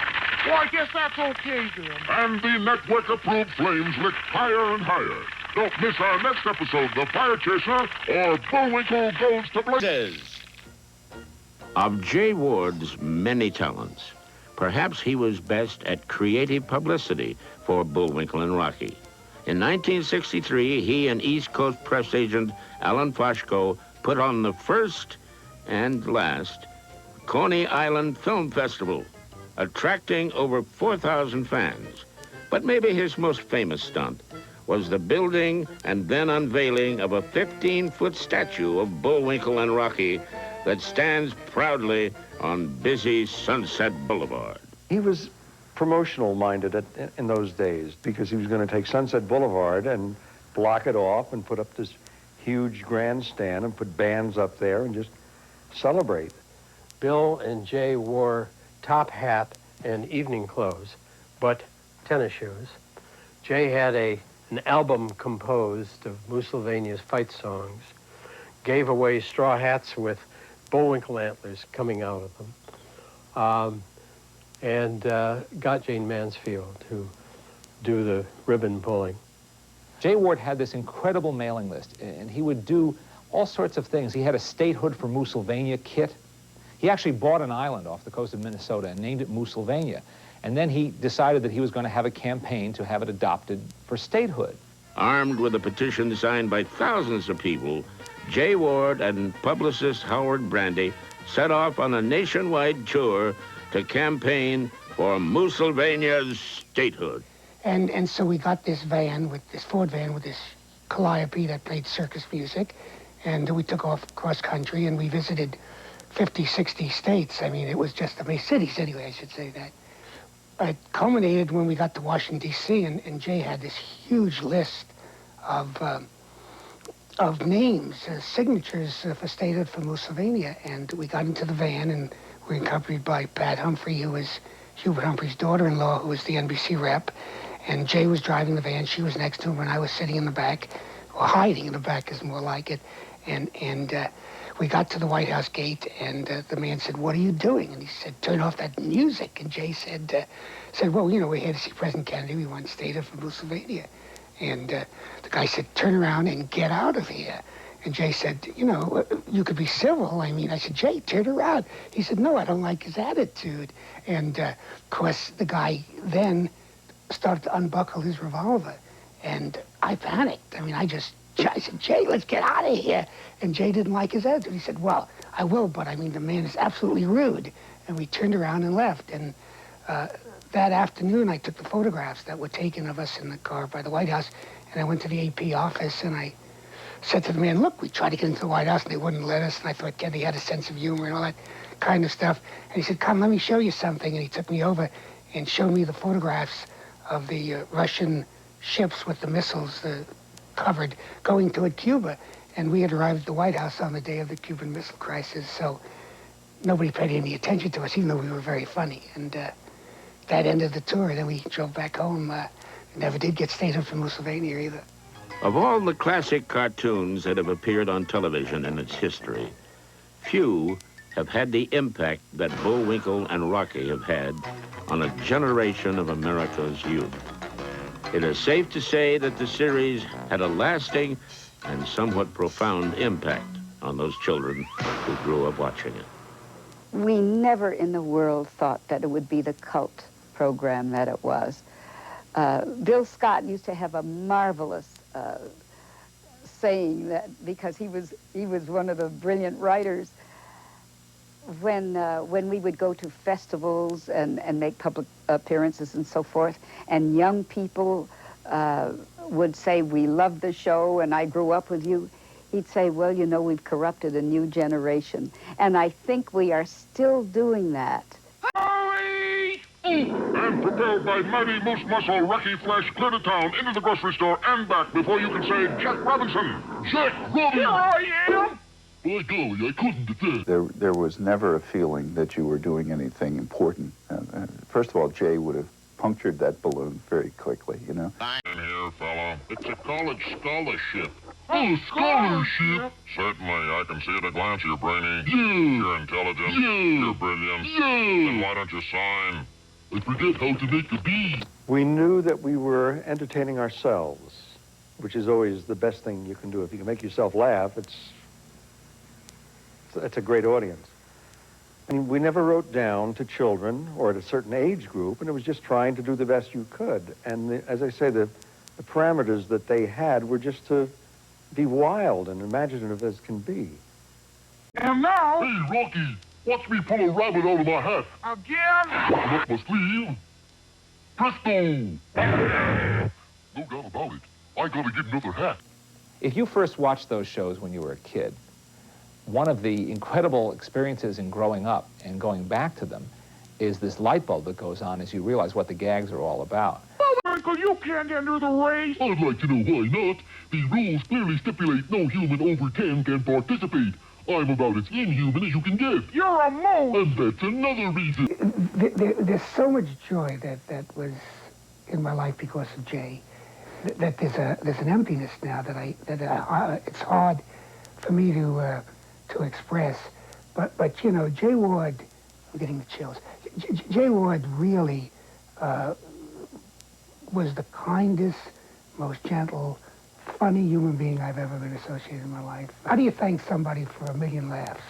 well, I guess that's okay then. And the network-approved flames licked higher and higher. Don't miss our next episode, The Fire Chaser, or Bullwinkle Goes to Blazes. Of Jay Ward's many talents, perhaps he was best at creative publicity for Bullwinkle and Rocky. In 1963, he and East Coast press agent Alan Foshko put on the first and last Coney Island Film Festival, attracting over 4,000 fans. But maybe his most famous stunt was the building and then unveiling of a 15-foot statue of Bullwinkle and Rocky that stands proudly on busy Sunset Boulevard. He was promotional-minded in those days because he was going to take Sunset Boulevard and block it off and put up this huge grandstand and put bands up there and just celebrate. Bill and Jay wore top hat and evening clothes, but tennis shoes. Jay had an album composed of Musylvania's fight songs, gave away straw hats with Bullwinkle antlers coming out of them, and got Jane Mansfield to do the ribbon pulling. Jay Ward had this incredible mailing list, and he would do all sorts of things. He had a statehood for Musylvania kit. He actually bought an island off the coast of Minnesota and named it Musylvania. And then he decided that he was going to have a campaign to have it adopted for statehood. Armed with a petition signed by thousands of people, Jay Ward and publicist Howard Brandy set off on a nationwide tour to campaign for Musylvania's statehood. And so we got this Ford van with this calliope that played circus music, and we took off cross country and we visited 50, 60 states. I mean, it was just amazing. Cities, anyway, I should say that. It culminated when we got to Washington, D.C., and Jay had this huge list of names, signatures for statehood for Musylvania. And we got into the van, and we were accompanied by Pat Humphrey, who was Hubert Humphrey's daughter-in-law, who was the NBC rep. And Jay was driving the van. She was next to him, and I was sitting in the back, or hiding in the back is more like it. And we got to the White House gate, and the man said, "What are you doing?" And he said, "Turn off that music." And Jay said, "Well, you know, we're here to see President Kennedy. We want statehood for Musylvania." And the guy said, "Turn around and get out of here." And Jay said, "You know, you could be civil. I mean," I said, "Jay, turn around." He said, "No, I don't like his attitude." And of course, the guy then started to unbuckle his revolver, and I panicked. I mean, I said, Jay, let's get out of here. And Jay didn't like his attitude. He said, well, I will, but I mean, the man is absolutely rude. And we turned around and left. And that afternoon, I took the photographs that were taken of us in the car by the White House, and I went to the AP office, and I said to the man, look, we tried to get into the White House, and they wouldn't let us. And I thought, Ken, he had a sense of humor and all that kind of stuff. And he said, come, let me show you something. And he took me over and showed me the photographs of the Russian ships with the missiles covered going toward Cuba. And we had arrived at the White House on the day of the Cuban Missile Crisis, so nobody paid any attention to us, even though we were very funny. And that ended the tour. Then we drove back home. Never did get stationed from Pennsylvania either. Of all the classic cartoons that have appeared on television in its history, few have had the impact that Bullwinkle and Rocky have had on a generation of America's youth. It is safe to say that the series had a lasting and somewhat profound impact on those children who grew up watching it. We never in the world thought that it would be the cult program that it was. Bill Scott used to have a marvelous saying that, because he was one of the brilliant writers, when we would go to festivals and make public appearances and so forth, and young people would say, we love the show and I grew up with you, he'd say, well, you know, we've corrupted a new generation. And I think we are still doing that. And propelled by mighty moose muscle, Rocky flashed clear to town, into the grocery store, and back before you can say, Jack Robinson! Jack Robinson! Here I am! By golly, I couldn't at that. There was never a feeling that you were doing anything important. First of all, Jay would have punctured that balloon very quickly, you know. In here, fella. It's a college scholarship. Oh, scholarship? Certainly, I can see at a glance you're brainy. You're intelligent. You're brilliant. Then why don't you sign? I forget how to make a B. We knew that we were entertaining ourselves, which is always the best thing you can do. If you can make yourself laugh, it's a great audience. And we never wrote down to children or at a certain age group, and it was just trying to do the best you could. And as I say, the parameters that they had were just to be wild and imaginative as can be. And now... Hey, Rocky, watch me pull a rabbit out of my hat. Again? Up my sleeve. Presto! No doubt about it. I gotta get another hat. If you first watched those shows when you were a kid, one of the incredible experiences in growing up and going back to them is this light bulb that goes on as you realize what the gags are all about. Uncle, you can't enter the race. I'd like to know why not. The rules clearly stipulate no human over 10 can participate. I'm about as inhuman as you can get. You're a moose. And that's another reason. There's so much joy that was in my life because of Jay, that there's an emptiness now that it's hard for me to express. But you know, Jay Ward, I'm getting the chills. Jay Ward really was the kindest, most gentle, funny human being I've ever been associated in my life. How do you thank somebody for 1 million laughs?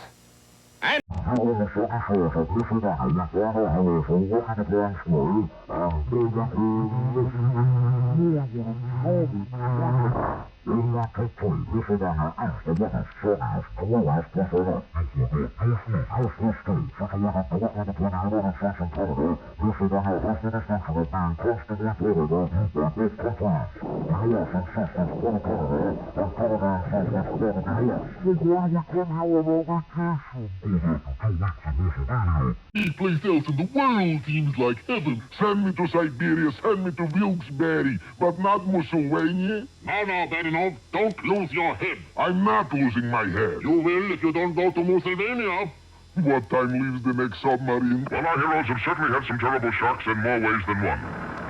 Any place else in the world seems like heaven. Send me to Siberia, send me to Wilkes-Barre, but not Mussolini. No, Barinov, don't lose your head. I'm not losing my head. You will if you don't go to Mussolini. What time leaves the next submarine? Well, our heroes have certainly had some terrible shocks in more ways than one.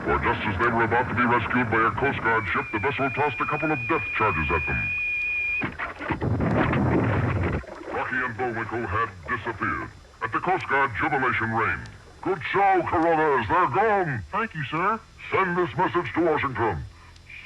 For just as they were about to be rescued by a Coast Guard ship, the vessel tossed a couple of death charges at them. Rocky and Bullwinkle had disappeared. At the Coast Guard jubilation reigned. Good show, Coronas. They're gone. Thank you, sir. Send this message to Washington.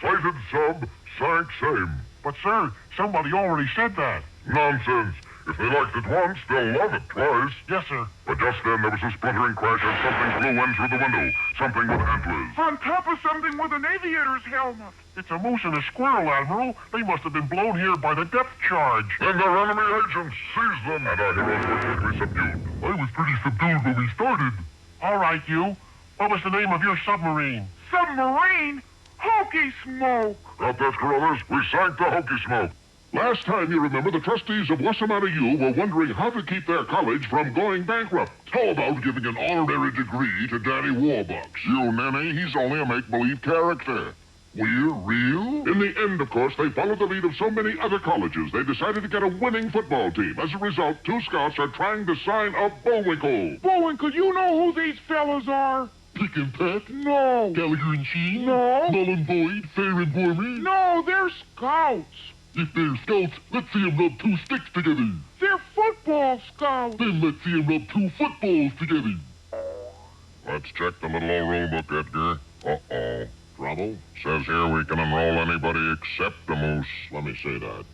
Sighted sub, sank same. But, sir, somebody already said that. Nonsense. If they liked it once, they'll love it twice. Yes, sir. But just then there was a splintering crash as something flew in through the window. Something with antlers. On top of something with an aviator's helmet. It's a moose and a squirrel, Admiral. They must have been blown here by the depth charge. Then their enemy agents seized them, and our heroes were quickly subdued. I was pretty subdued when we started. All right, you. What was the name of your submarine? Submarine? Hokey Smoke. Got that, Carruthers? We sank the Hokey Smoke. Last time, you remember, the trustees of Wassamata U were wondering how to keep their college from going bankrupt. How about giving an honorary degree to Danny Warbucks? You ninny, he's only a make-believe character. We're real? In the end, of course, they followed the lead of so many other colleges. They decided to get a winning football team. As a result, 2 scouts are trying to sign up Bullwinkle. Bullwinkle, you know who these fellas are? Pick and Peck? No. Gallagher and Sheen? No. Mullen Boyd? Fair and Gormy? No, they're scouts. If they're scouts, let's see them rub 2 sticks together. They're football scouts. Then let's see them rub 2 footballs together. Let's check the little old rule book, Edgar. Uh-oh. Trouble? Says here we can enroll anybody except a moose. Let me see that.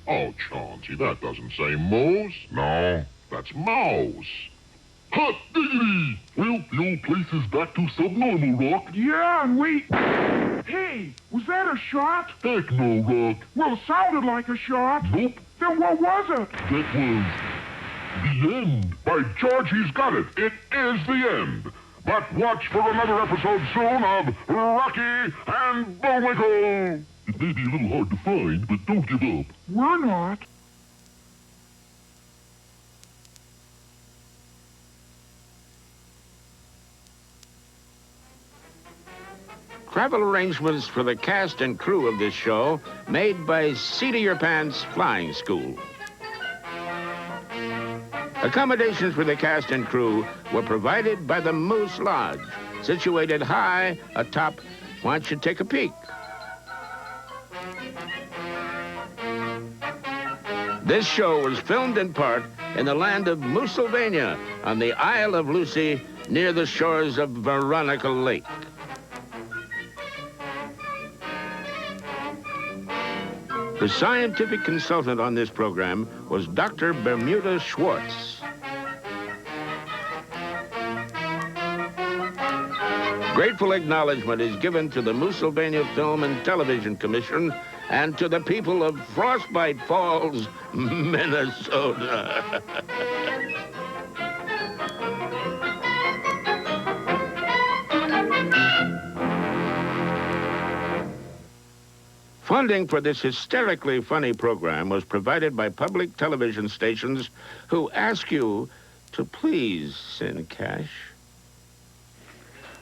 Oh, Chauncey, that doesn't say moose. No, that's mouse. Hot diggity! Well, the old place is back to subnormal, Rock. Yeah, and we... Hey, was that a shot? Heck no, Rock. Well, it sounded like a shot. Nope. Then what was it? That was the end. By George, he's got it. It is the end. But watch for another episode soon of Rocky and Bullwinkle. It may be a little hard to find, but don't give up. We're not. Travel arrangements for the cast and crew of this show made by Seat of Your Pants Flying School. Accommodations for the cast and crew were provided by the Moose Lodge, situated high atop. Why don't you take a peek? This show was filmed in part in the land of Moosylvania on the Isle of Lucy near the shores of Veronica Lake. The scientific consultant on this program was Dr. Bermuda Schwartz. Grateful acknowledgement is given to the Moosylvania Film and Television Commission and to the people of Frostbite Falls, Minnesota. Funding for this hysterically funny program was provided by public television stations who ask you to please send cash.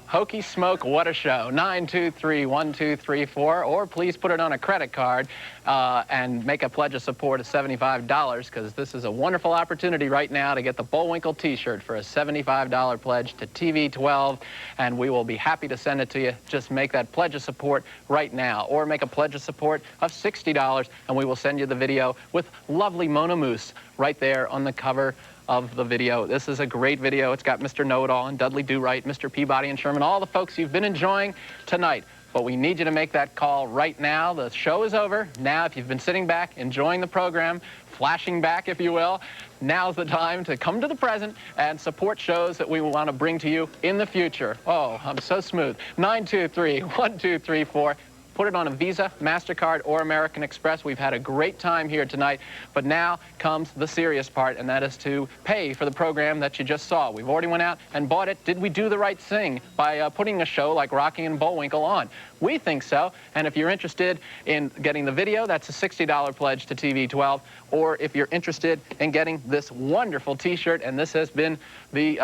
Hokey Smoke, what a show. 923-1234, or please put it on a credit card and make a pledge of support of $75, because this is a wonderful opportunity right now to get the Bullwinkle t-shirt for a $75 pledge to TV 12, and we will be happy to send it to you. Just make that pledge of support right now, or make a pledge of support of $60, and we will send you the video with lovely Mona Moose right there on the cover of the video. This is a great video. It's got Mr. Know-It-All and Dudley Do-Right, Mr. Peabody and Sherman, all the folks you've been enjoying tonight. But we need you to make that call right now. The show is over. Now, if you've been sitting back, enjoying the program, flashing back, if you will, now's the time to come to the present and support shows that we want to bring to you in the future. Oh, I'm so smooth. 923-1234. Put it on a Visa, MasterCard, or American Express. We've had a great time here tonight, but now comes the serious part, and that is to pay for the program that you just saw. We've already went out and bought it. Did we do the right thing by putting a show like Rocky and Bullwinkle on? We think so, and if you're interested in getting the video, that's a $60 pledge to TV 12, or if you're interested in getting this wonderful t-shirt, and this has been the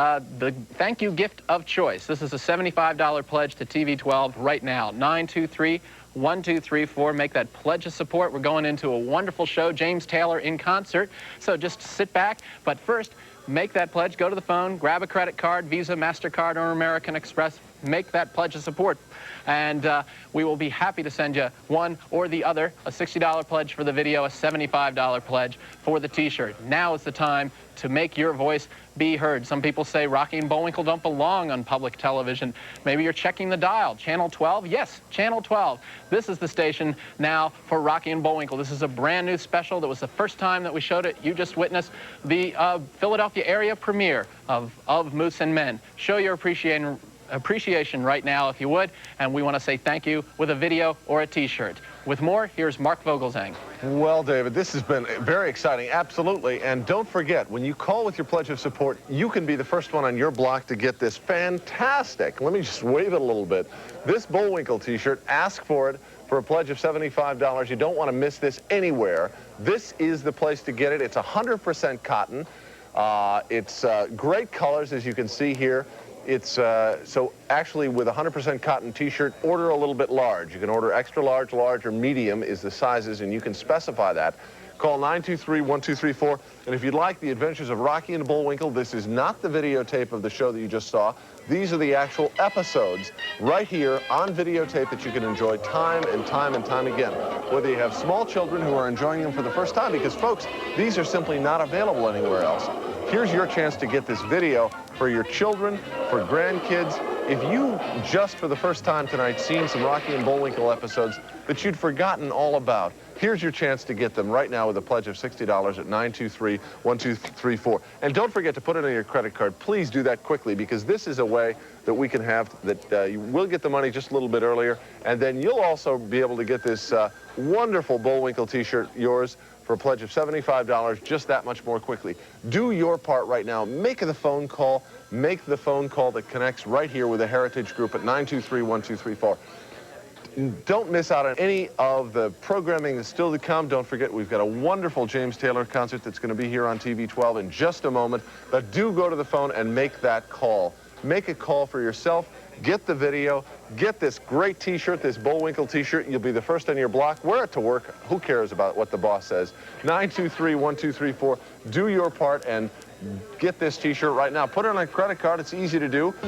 thank you gift of choice. This is a $75 pledge to TV 12 right now. 923-1234. Make that pledge of support. We're going into a wonderful show, James Taylor in concert. So just sit back, but first, make that pledge. Go to the phone, grab a credit card, Visa, MasterCard, or American Express. make that pledge of support. And we will be happy to send you one or the other, a $60 pledge for the video, a $75 pledge for the t-shirt. Now is the time to make your voice be heard. Some people say Rocky and Bullwinkle don't belong on public television. Maybe you're checking the dial. Channel 12? Yes, Channel 12. This is the station now for Rocky and Bullwinkle. This is a brand new special that was the first time that we showed it. You just witnessed the Philadelphia area premiere of Moose and Men. Show your appreciation right now, if you would, and we want to say thank you with a video or a t-shirt. With more, here's Mark Vogelzang. Well, David, this has been very exciting, absolutely. And don't forget, when you call with your pledge of support, you can be the first one on your block to get this fantastic, let me just wave it a little bit, this Bullwinkle t-shirt. Ask for it for a pledge of $75. You don't want to miss this anywhere. This is the place to get it. It's 100% cotton. It's great colors, as you can see here. It's so actually with a 100% cotton t-shirt, order a little bit large. You can order extra large, large, or medium is the sizes, and you can specify that. Call 923-1234. And if you'd like the adventures of Rocky and Bullwinkle, this is not the videotape of the show that you just saw. These are the actual episodes right here on videotape that you can enjoy time and time and time again. Whether you have small children who are enjoying them for the first time, because folks, these are simply not available anywhere else. Here's your chance to get this video for your children, for grandkids. If you just for the first time tonight seen some Rocky and Bullwinkle episodes that you'd forgotten all about, here's your chance to get them right now with a pledge of $60 at 923-1234. And don't forget to put it on your credit card. Please do that quickly, because this is a way that we can have that you will get the money just a little bit earlier, and then you'll also be able to get this wonderful Bullwinkle t-shirt, yours, for a pledge of $75, just that much more quickly. Do your part right now. Make the phone call. Make the phone call that connects right here with the Heritage Group at 923-1234. Don't miss out on any of the programming that's still to come. Don't forget, we've got a wonderful James Taylor concert that's going to be here on TV 12 in just a moment. But do go to the phone and make that call. Make a call for yourself. Get the video. Get this great t-shirt, this Bullwinkle t-shirt. You'll be the first on your block. Wear it to work. Who cares about what the boss says? 923-1234. Do your part and get this t-shirt right now. Put it on a credit card. It's easy to do.